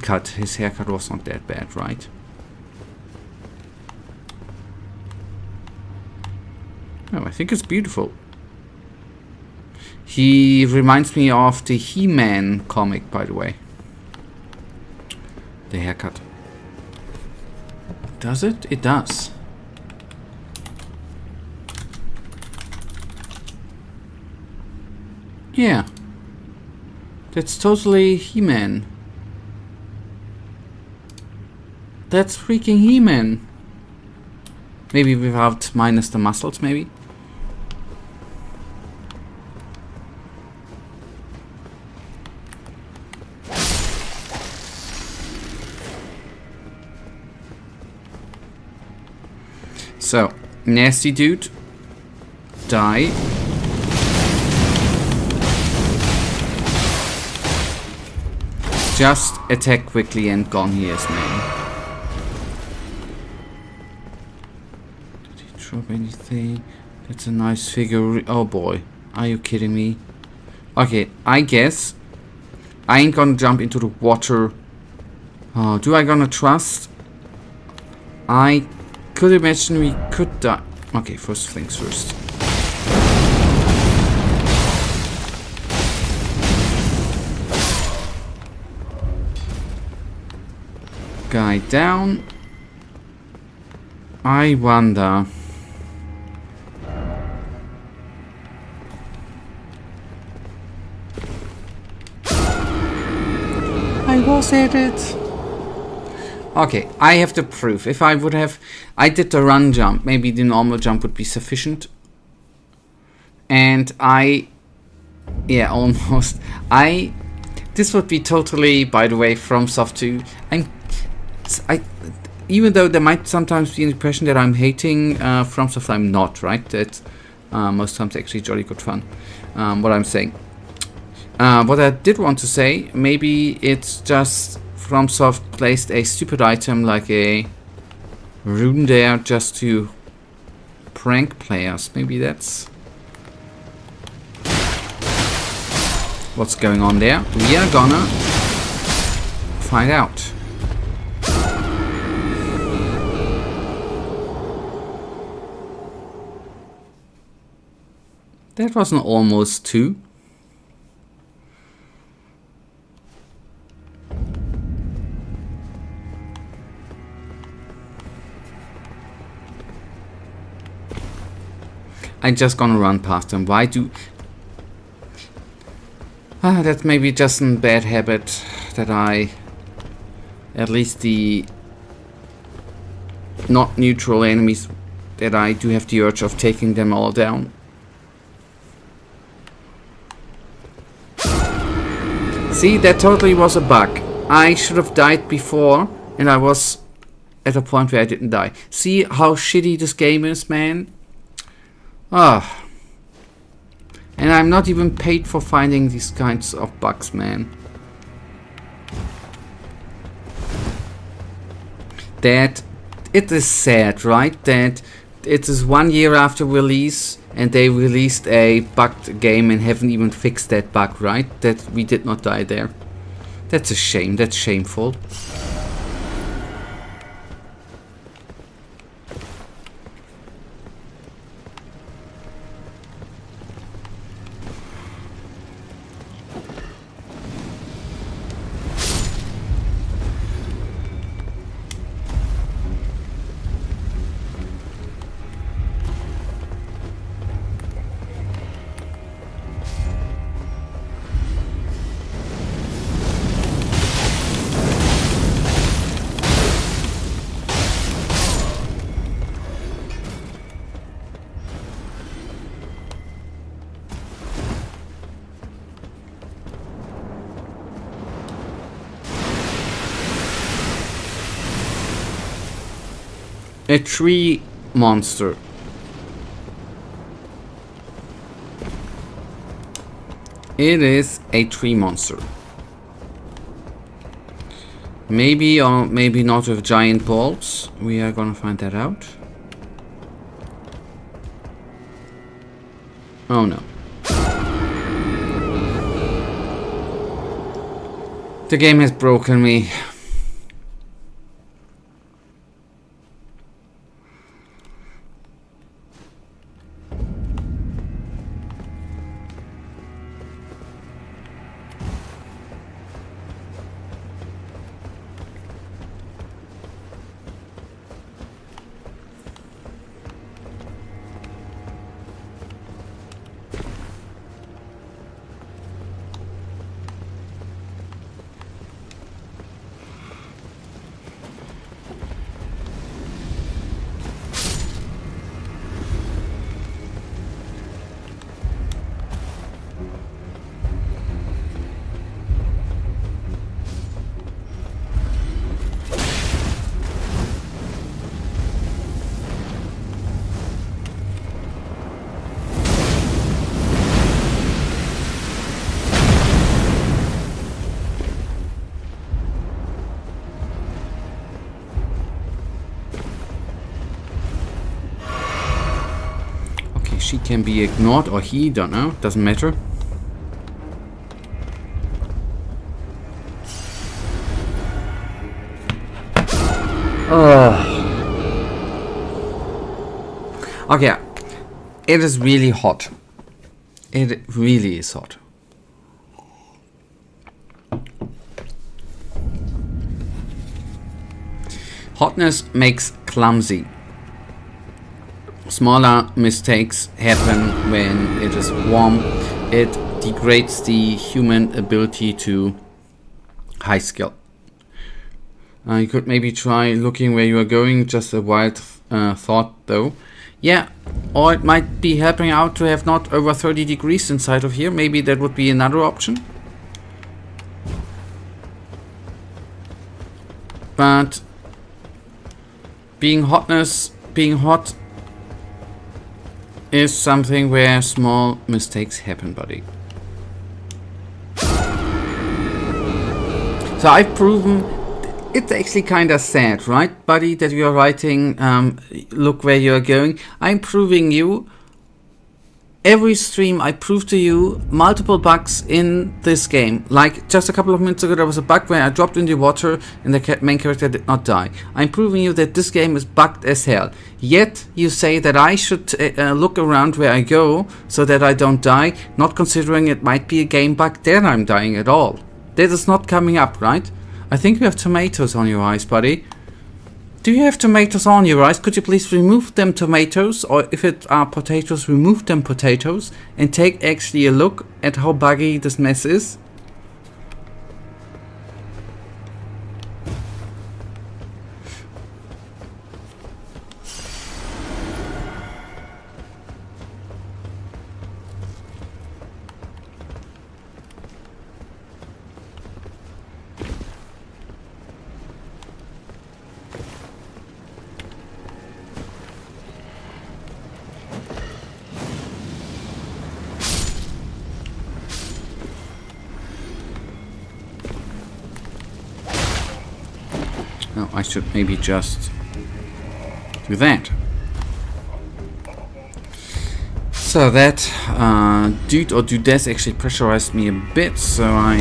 cut, his haircut was not that bad, right? Oh, I think it's beautiful. He reminds me of the He-Man comic, by the way. The haircut. Does it? It does. Yeah. That's totally He-Man. That's freaking He-Man. Maybe without minus the muscles, maybe? So, nasty dude. Die. Just attack quickly and gone he is, man. Did he drop anything? That's a nice figure. Oh boy. Are you kidding me? Okay, I guess I ain't gonna jump into the water. Oh, do I gonna trust? I could imagine we could die. Okay, first things first. Guy down. I wonder. I was at it. Okay, I have the proof. If I would have... I did the run jump. Maybe the normal jump would be sufficient. And I... Yeah, almost. This would be totally, by the way, FromSoftware. Even though there might sometimes be an impression that I'm hating FromSoftware, I'm not, right? That's most times actually jolly good fun. What I'm saying. What I did want to say, maybe it's just FromSoft placed a stupid item like a rune there just to prank players. Maybe that's what's going on there. We are gonna find out. That was an almost 2. I'm just gonna run past them. Why do... that's maybe just a bad habit that I... At least the... not neutral enemies, that I do have the urge of taking them all down. See, that totally was a bug. I should have died before, and I was at a point where I didn't die. See how shitty this game is, man? Ah. And I'm not even paid for finding these kinds of bugs, man. That it is sad, right? That it is 1 year after release and they released a bugged game and haven't even fixed that bug, right? That we did not die there. That's a shame. That's shameful. A tree monster. It is a tree monster. Maybe or maybe not with giant balls. We are gonna find that out. Oh no. The game has broken me. She can be ignored, or he, don't know, doesn't matter. Okay, it is really hot. It really is hot. Hotness makes clumsy. Smaller mistakes happen when it is warm. It degrades the human ability to high skill. You could maybe try looking where you are going, just a wild thought though. Yeah, or it might be helping out to have not over 30 degrees inside of here. Maybe that would be another option. But being hot is something where small mistakes happen, buddy. So I've proven it's actually kind of sad, right, buddy, that you're writing look where you're going. I'm proving you every stream. I prove to you multiple bugs in this game. Like just a couple of minutes ago there was a bug where I dropped in the water and the main character did not die. I'm proving you that this game is bugged as hell. Yet you say that I should look around where I go so that I don't die, not considering it might be a game bug then I'm dying at all. That is not coming up, right? I think you have tomatoes on your eyes, buddy. Do you have tomatoes on your eyes? Could you please remove them tomatoes, or if it are potatoes, remove them potatoes, and take actually a look at how buggy this mess is? No, I should maybe just do that. So that dude or dudess actually pressurized me a bit, so I...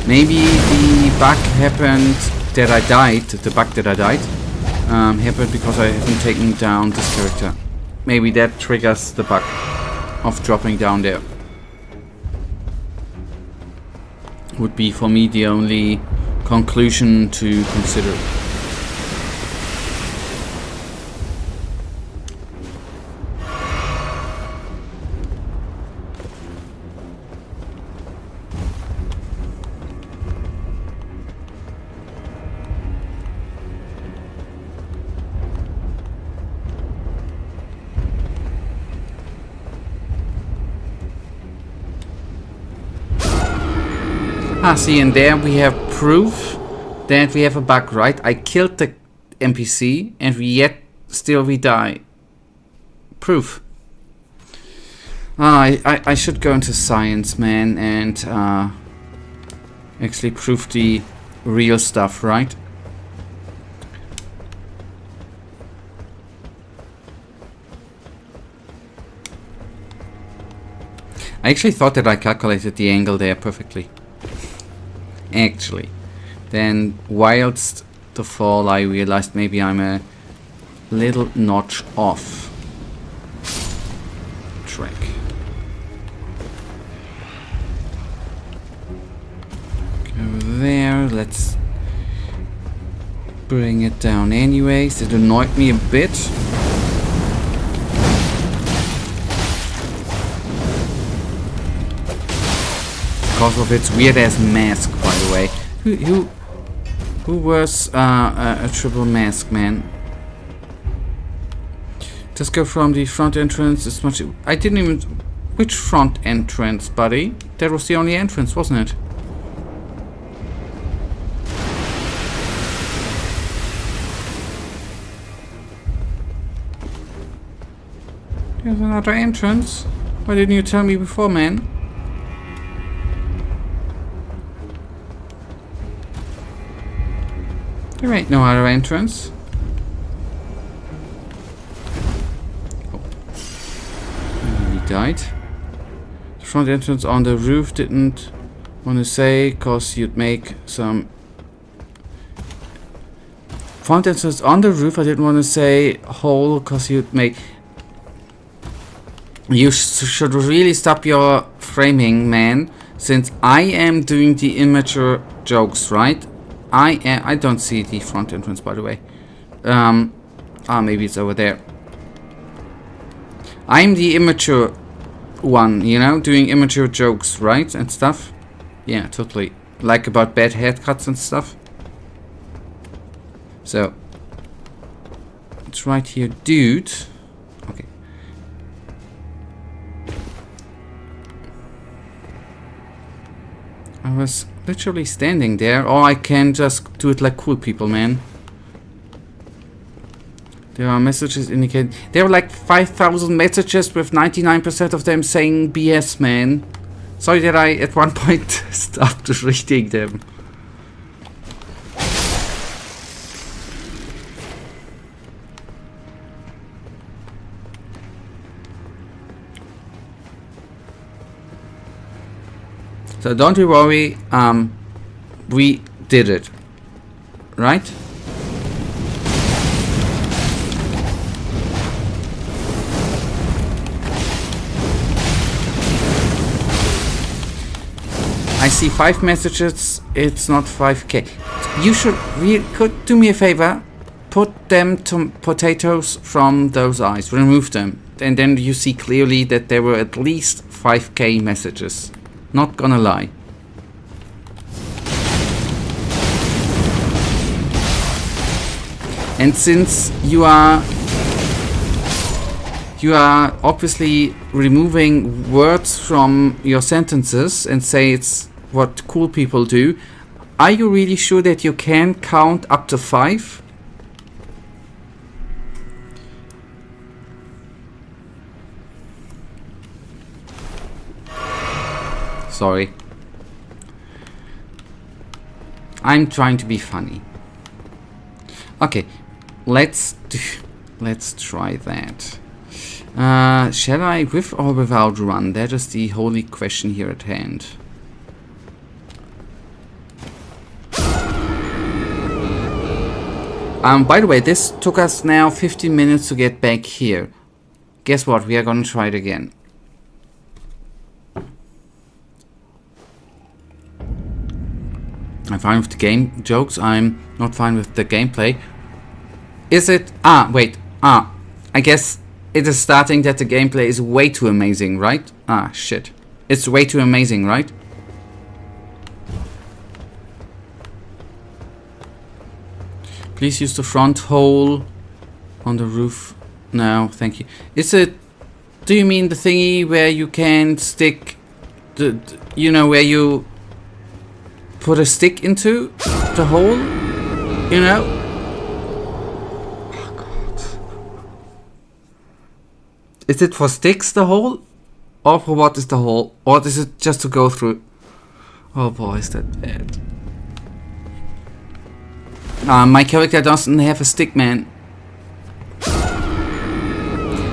Maybe the bug happened that I died, the bug that I died, happened because I haven't taken down this character. Maybe that triggers the bug of dropping down there. Would be for me the only conclusion to consider. See, and there we have proof that we have a bug, right? I killed the NPC and yet still we die. Proof. I should go into science, man, and actually prove the real stuff, right? I actually thought that I calculated the angle there perfectly. Actually. Then, whilst the fall, I realized maybe I'm a little notch off track. Go there, let's bring it down anyways. It annoyed me a bit. Because of its weird ass mask, by the way. Who wears a triple mask, man? Just go from the front entrance. It's much. I didn't even. Which front entrance, buddy? That was the only entrance, wasn't it? There's another entrance. Why didn't you tell me before, man? There ain't no other entrance. Oh. He died. The front entrance on the roof didn't want to say, cause you'd make some... Front entrance on the roof, I didn't want to say hole, cause you'd make... You should really stop your framing, man, since I am doing the immature jokes, right? I don't see the front entrance, by the way. Maybe it's over there. I'm the immature one, you know, doing immature jokes, right? And stuff. Yeah, totally. Like about bad haircuts and stuff. So. It's right here, dude. Okay. I was literally standing there, or I can just do it like cool people, man. There are messages indicating... There are like 5,000 messages with 99% of them saying BS, man. Sorry that I at one point stopped reading them. So don't you worry, we did it, right? I see 5 messages, it's not 5k. You could do me a favor, put them to potatoes from those eyes, remove them, and then you see clearly that there were at least 5k messages. Not gonna lie. And since you are obviously removing words from your sentences and say it's what cool people do, are you really sure that you can count up to 5? Sorry. I'm trying to be funny. Okay, let's try that. Shall I with or without run? That is the holy question here at hand. By the way, this took us now 15 minutes to get back here. Guess what? We are gonna try it again. I'm fine with the game jokes, I'm not fine with the gameplay. Is it? Wait. I guess it is starting that the gameplay is way too amazing, right? Shit. It's way too amazing, right? Please use the front hole on the roof. No, thank you. Is it... Do you mean the thingy where you can stick... you know, where you... put a stick into the hole, you know? Oh god. Is it for sticks, the hole? Or for what is the hole? Or is it just to go through? Oh boy, is that bad. My character doesn't have a stick, man.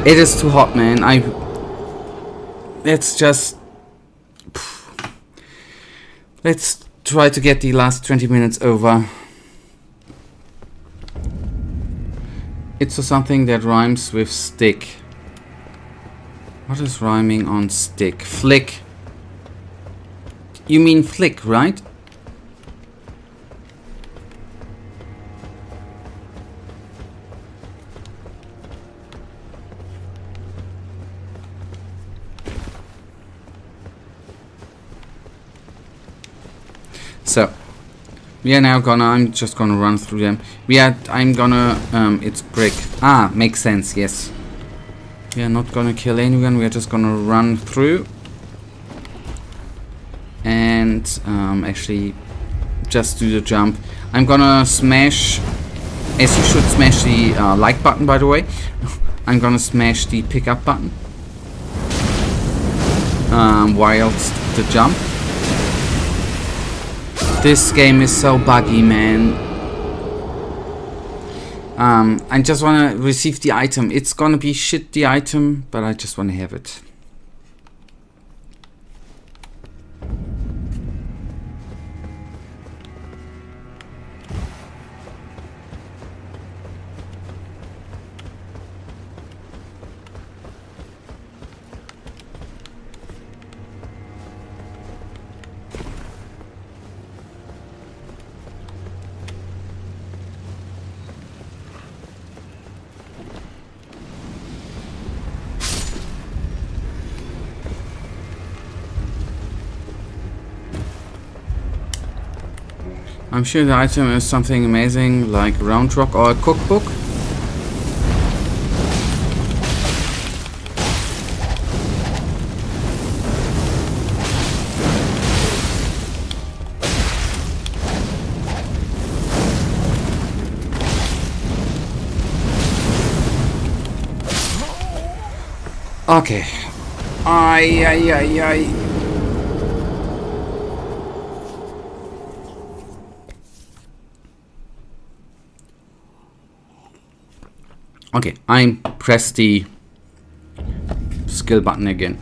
It is too hot, man. Let's just... Let's try to get the last 20 minutes over. It's something that rhymes with stick. What is rhyming on stick? Flick. You mean flick, right? So, we are now gonna, I'm just gonna run through them. I'm gonna, it's brick. Ah, makes sense, yes. We are not gonna kill anyone, we are just gonna run through. And, actually, just do the jump. I'm gonna smash, as you should smash the like button, by the way. I'm gonna smash the pick up button. Whilst the jump. This game is so buggy, man. I just wanna receive the item. It's gonna be shit, the item, but I just wanna have it. I'm sure the item is something amazing, like a round rock or a cookbook. Okay. Ay. Okay, I press the skill button again.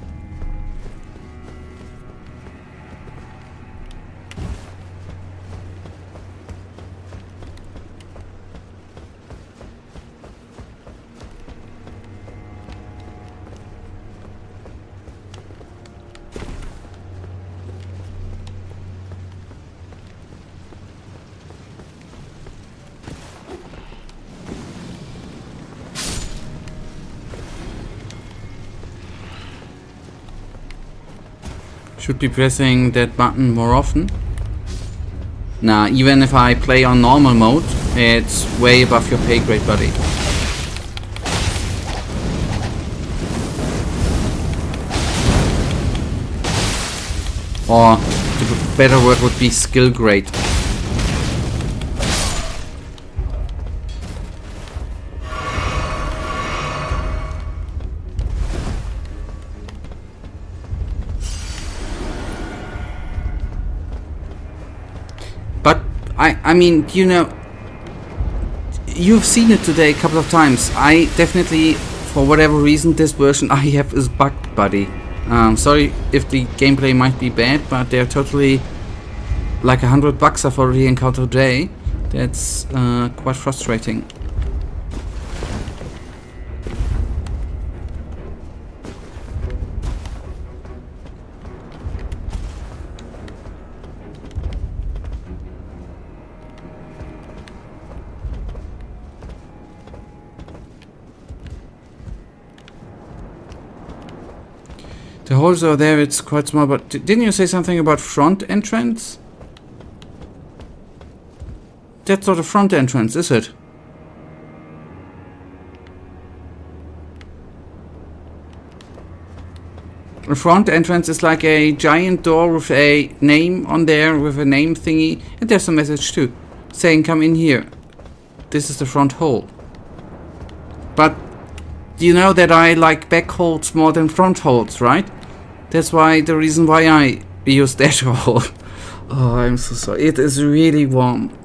Should be pressing that button more often. Nah, even if I play on normal mode, it's way above your pay grade, buddy. Or the better word would be skill grade. I mean, you know, you've seen it today a couple of times. I definitely, for whatever reason, this version I have is bugged, buddy. Sorry if the gameplay might be bad, but they're totally like $100 I've already encountered today. That's quite frustrating. The holes are there, it's quite small, but didn't you say something about front entrance? That's not a front entrance, is it? The front entrance is like a giant door with a name on there, with a name thingy, and there's a message too, saying come in here. This is the front hall. But you know that I like back holds more than front holds, right? That's why the reason why I use that hole. Oh, I'm so sorry. It is really warm.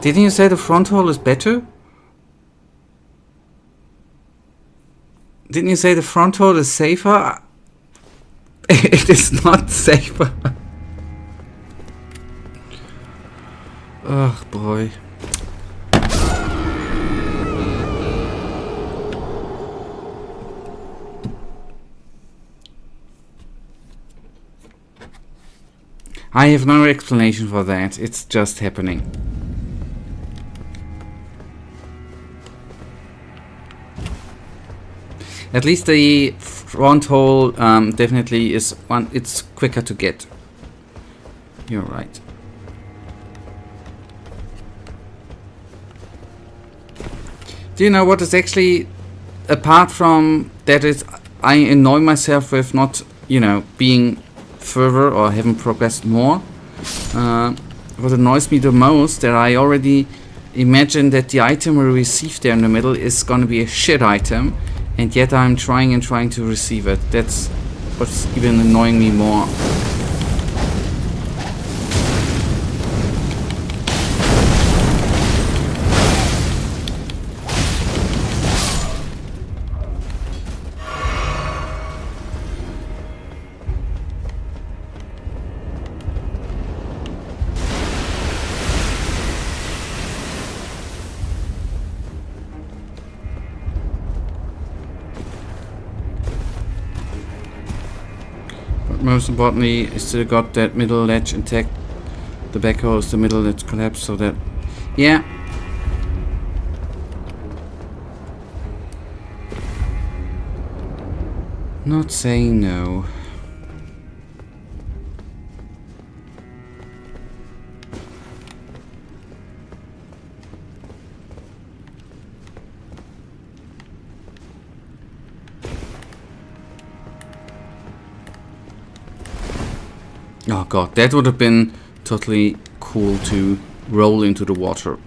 Didn't you say the front hall is better? Didn't you say the front hall is safer? It is not safer. Oh boy. I have no explanation for that. It's just happening. At least the front hole definitely is one. It's quicker to get. You're right. Do you know what is actually, apart from that, is I annoy myself with not, you know, being further or haven't progressed more. What annoys me the most that I already imagine that the item we receive there in the middle is gonna be a shit item. And yet I'm trying to receive it. That's what's even annoying me more. Most importantly, I still got that middle ledge intact. The backhoe is the middle ledge collapsed, so that... Yeah. Not saying no. Oh god, that would have been totally cool to roll into the water.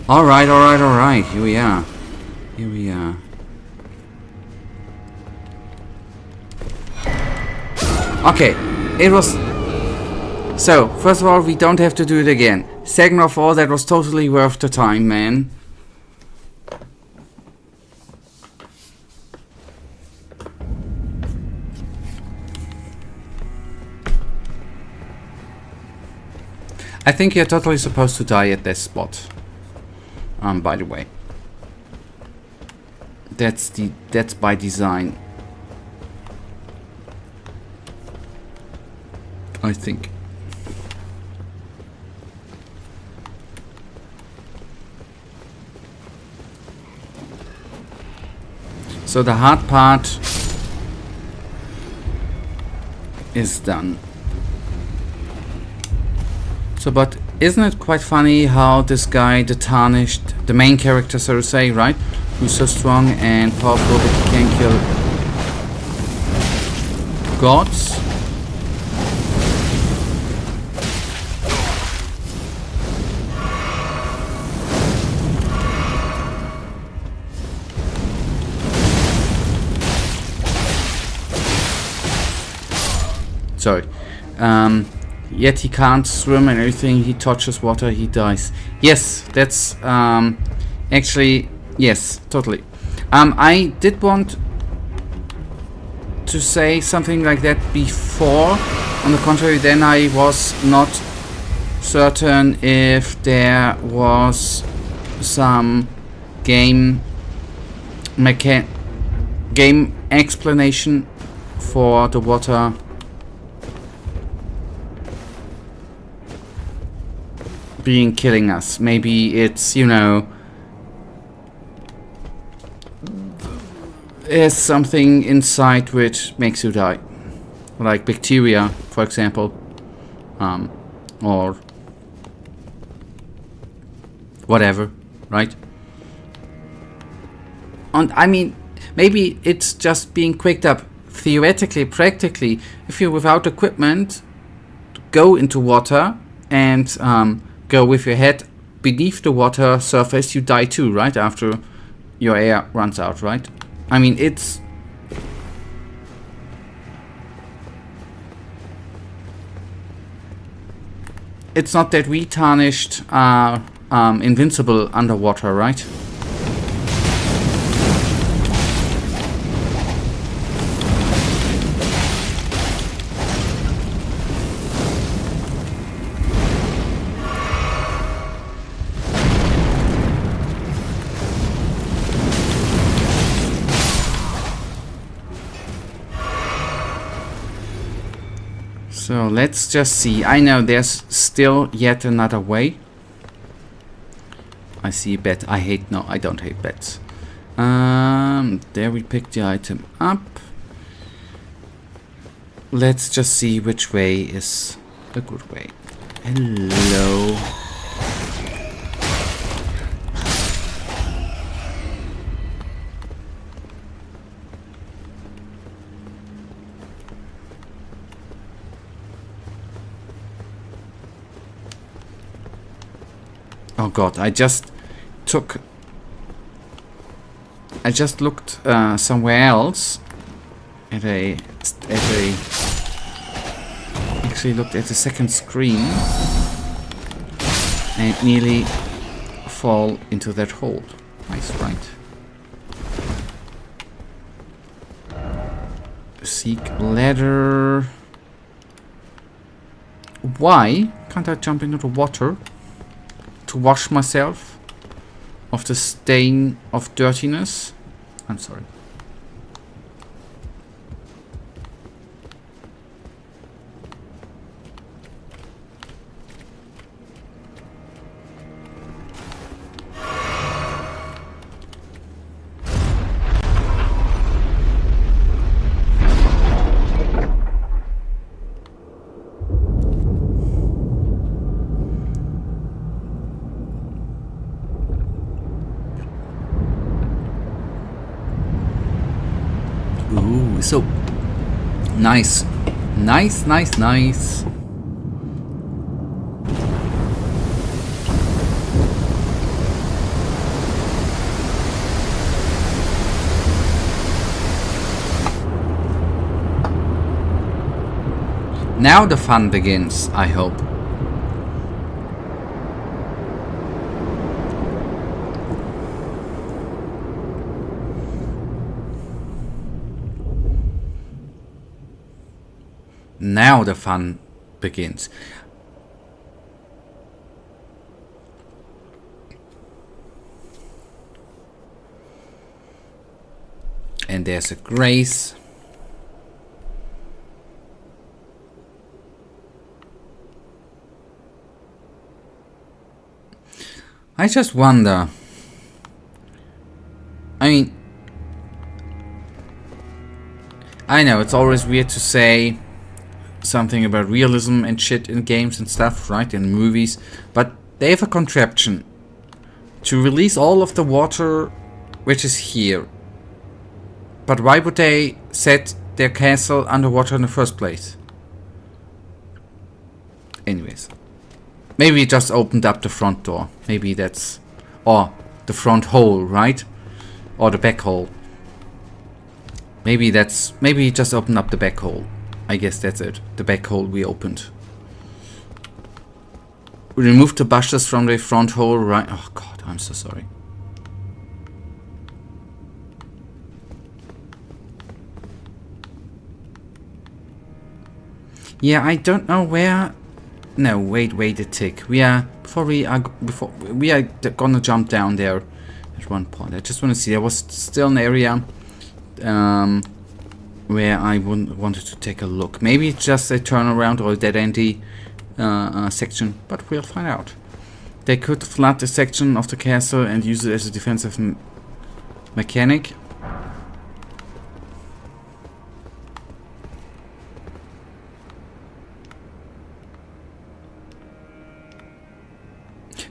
Alright, here we are. Okay, it was... So, first of all, we don't have to do it again. Second of all, that was totally worth the time, man. I think you're totally supposed to die at this spot. By the way, that's by design, I think. So the hard part is done. So, but isn't it quite funny how this guy, the Tarnished, the main character, so to say, right? Who's so strong and powerful that he can kill gods? Sorry. Yet he can't swim and everything. He touches water, he dies. Yes, that's Actually, yes, totally. I did want to say something like that before. On the contrary, then I was not certain if there was some game explanation for the water being killing us. Maybe it's, you know, there's something inside which makes you die, like bacteria, for example, or whatever, right? And I mean, maybe it's just being quicked up. Theoretically, practically, if you're without equipment, go into water and go with your head beneath the water surface, you die too, right? After your air runs out, right? I mean, it's not that we Tarnished are invincible underwater, right? So let's just see. I know there's still yet another way. I see a bet. No, I don't hate bets. There we pick the item up. Let's just see which way is the good way. Hello. Oh god, I just looked somewhere else actually looked at the second screen and nearly fall into that hole. Nice, right? Seek ladder. Why can't I jump into the water to wash myself of the stain of dirtiness? I'm sorry. Ooh, so nice. Nice. Now the fun begins, I hope. Now the fun begins. And there's a grace. I just wonder. I mean, I know it's always weird to say something about realism and shit in games and stuff, right, in movies, but they have a contraption to release all of the water which is here. But why would they set their castle underwater in the first place? Anyways, maybe it just opened up the front door. Maybe that's, or the front hole, right, or the back hole. Maybe it just opened up the back hole. I guess that's it. The back hole we opened. We removed the bushes from the front hole, right? Oh god, I'm so sorry. Yeah, I don't know where. No, wait a tick. We are gonna jump down there at one point. I just want to see. There was still an area where I wanted to take a look. Maybe it's just a turnaround or a dead-endy section, but we'll find out. They could flood a section of the castle and use it as a defensive mechanic.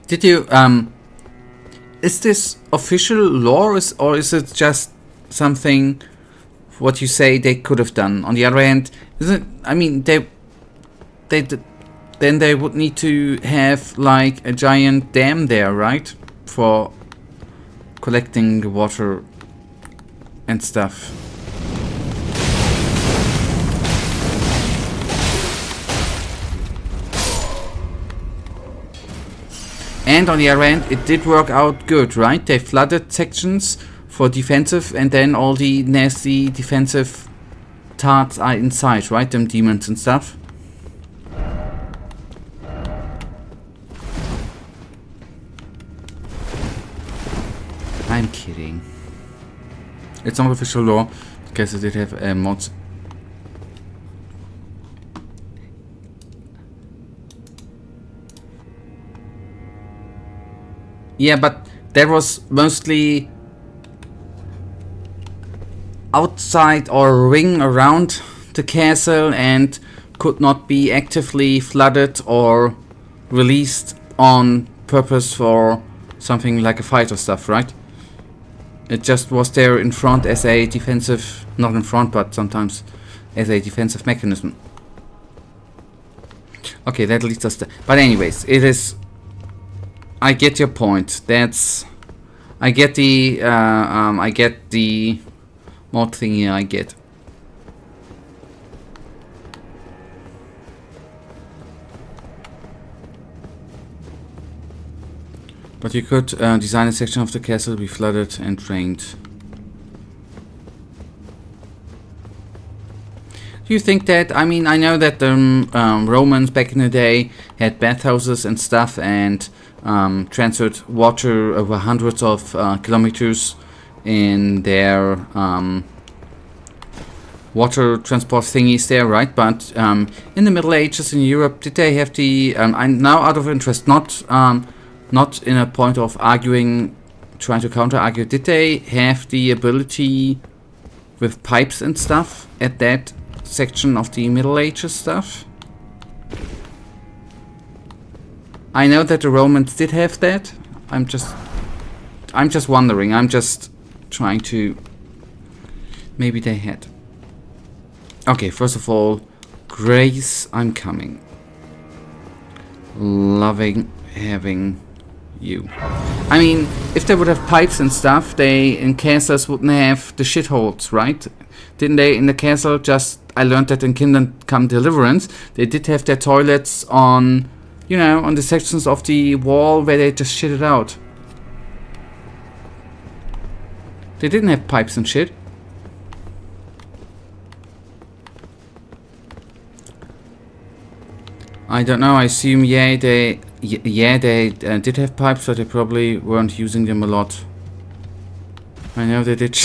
Did you, is this official lore or is it just something what you say they could have done? On the other hand, isn't, I mean, then they would need to have like a giant dam there, right? For collecting the water and stuff. And on the other hand, it did work out good, right? They flooded sections for defensive, and then all the nasty defensive tarts are inside, right? Them demons and stuff. I'm kidding. It's not official lore, because it did have mods. Yeah, but that was mostly outside or ring around the castle and could not be actively flooded or released on purpose for something like a fight or stuff, right? It just was there in front as a defensive, not in front, but sometimes as a defensive mechanism. Okay, that leads us to... But anyways, it is... I get your point. I get the mod thingy. I get. But you could design a section of the castle to be flooded and drained. Do you think that? I mean, I know that the Romans back in the day had bathhouses and stuff and transferred water over hundreds of kilometers in their water transport thingies there, right? But in the Middle Ages in Europe, did they have the... I'm now out of interest, not in a point of arguing, trying to counter-argue. Did they have the ability with pipes and stuff at that section of the Middle Ages stuff? I know that the Romans did have that. I'm just wondering. I'm just trying to... Maybe they had. Okay, first of all, Grace, I'm coming. Loving having you. I mean, if they would have pipes and stuff, they in castles wouldn't have the shitholes, right? Didn't they in the castle just... I learned that in Kingdom Come Deliverance, they did have their toilets on... You know, on the sections of the wall where they just shit it out. They didn't have pipes and shit. I don't know, I assume, yeah, they did have pipes, but they probably weren't using them a lot. I know they did.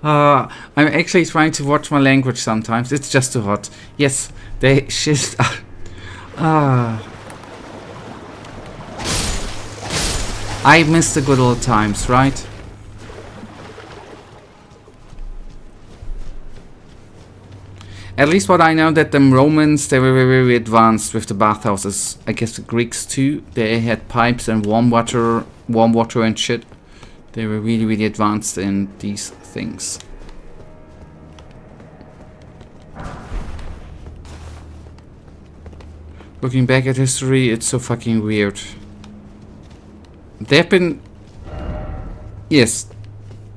I'm actually trying to watch my language sometimes. It's just too hot. Yes, they shit. I miss the good old times, right? At least what I know that the Romans, they were very advanced with the bathhouses. I guess the Greeks too. They had pipes and warm water and shit. They were really advanced in these things. Looking back at history, it's so fucking weird. There have been... Yes.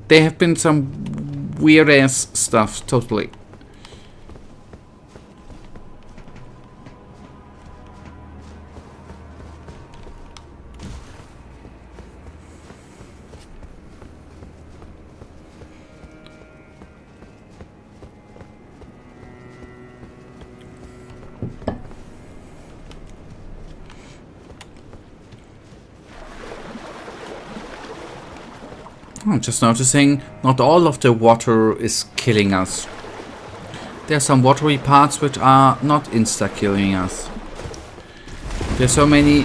There have been some weird ass stuff, totally. I'm just noticing not all of the water is killing us. There are some watery parts which are not insta-killing us. There's so many...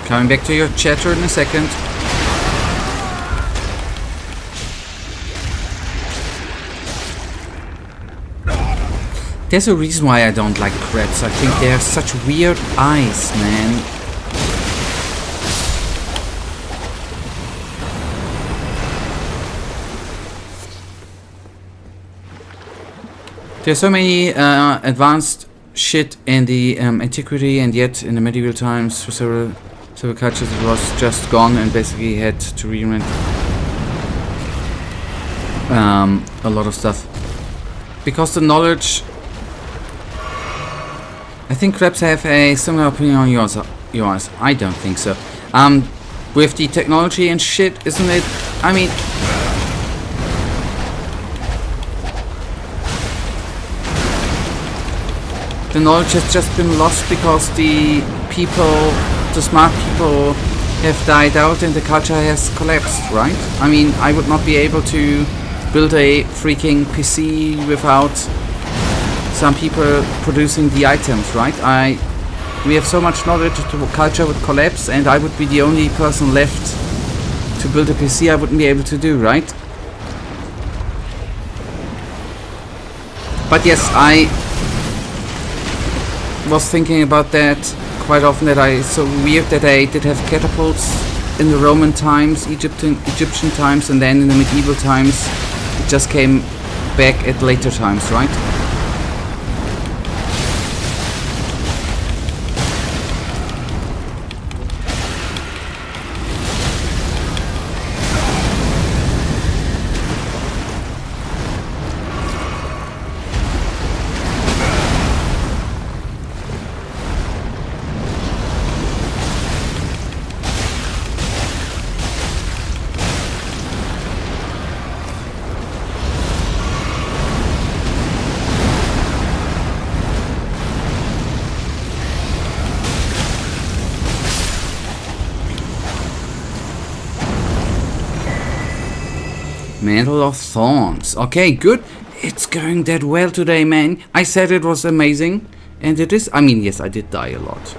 Coming back to your chatter in a second. There's a reason why I don't like crabs. I think they have such weird eyes, man. There's so many advanced shit in the antiquity, and yet in the medieval times for several cultures it was just gone and basically had to reinvent a lot of stuff. Because the knowledge... I think crabs have a similar opinion on yours. I don't think so. With the technology and shit, isn't it? I mean... The knowledge has just been lost because the smart people have died out and the culture has collapsed, right? I mean, I would not be able to build a freaking PC without some people producing the items, right? We have so much knowledge that the culture would collapse and I would be the only person left to build a PC I wouldn't be able to do, right? But yes, I was thinking about that quite often, that it's so weird that they did have catapults in the Roman times, Egyptian times, and then in the medieval times it just came back at later times, right? Mantle of Thorns. Okay, good. It's going that well today, man. I said it was amazing. And it is. I mean, yes, I did die a lot.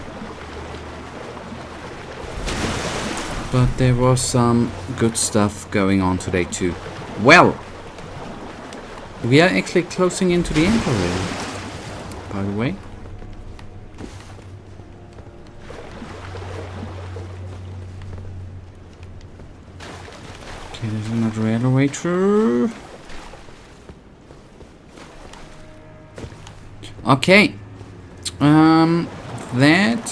But there was some good stuff going on today too. Well, we are actually closing into the end already, by the way. Okay, there's another elevator. Okay. That...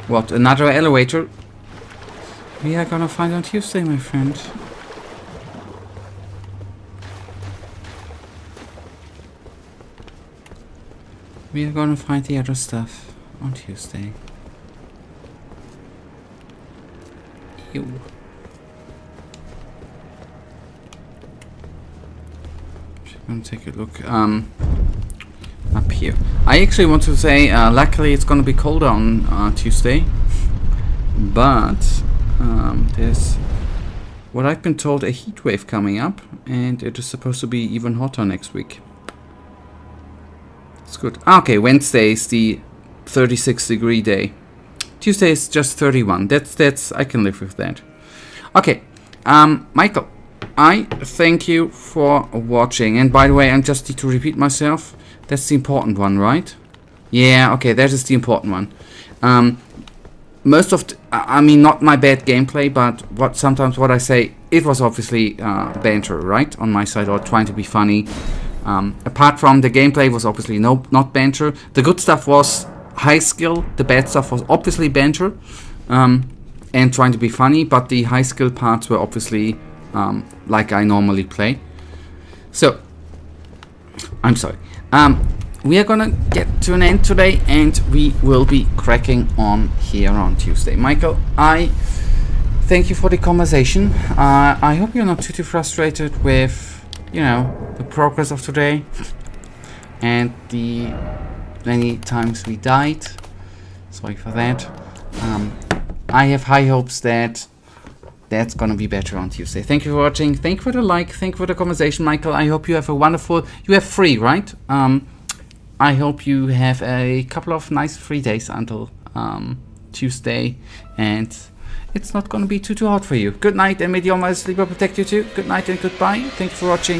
What, another elevator? We are gonna find on Tuesday, my friend. We are gonna find the other stuff on Tuesday. Ew. Just gonna take a look up here. I actually want to say luckily it's gonna be colder on Tuesday, but there's what I've been told, a heat wave coming up, and it is supposed to be even hotter next week. It's good. Okay, Wednesday is the 36-degree day. Tuesday is just 31. That's I can live with that. Okay, Michael, I thank you for watching. And by the way, I just need to repeat myself. That's the important one, right? Yeah, okay, that is the important one. Most of I mean, not my bad gameplay, but sometimes what I say, it was obviously banter, right, on my side, or trying to be funny. Apart from the gameplay was obviously not banter. The good stuff was high skill. The bad stuff was obviously banter and trying to be funny. But the high skill parts were obviously like I normally play. So I'm sorry. We are gonna get to an end today, and we will be cracking on here on Tuesday. Michael, I thank you for the conversation. I hope you're not too frustrated with you know, the progress of today and the many times we died. Sorry for that. I have high hopes that that's gonna be better on Tuesday. Thank you for watching. Thank you for the like. Thank you for the conversation, Michael. I hope you have a wonderful... You have free, right? I hope you have a couple of nice free days until Tuesday, and it's not gonna be too hard for you. Good night, and may the Almighty Sleeper protect you too. Good night and goodbye. Thank you for watching.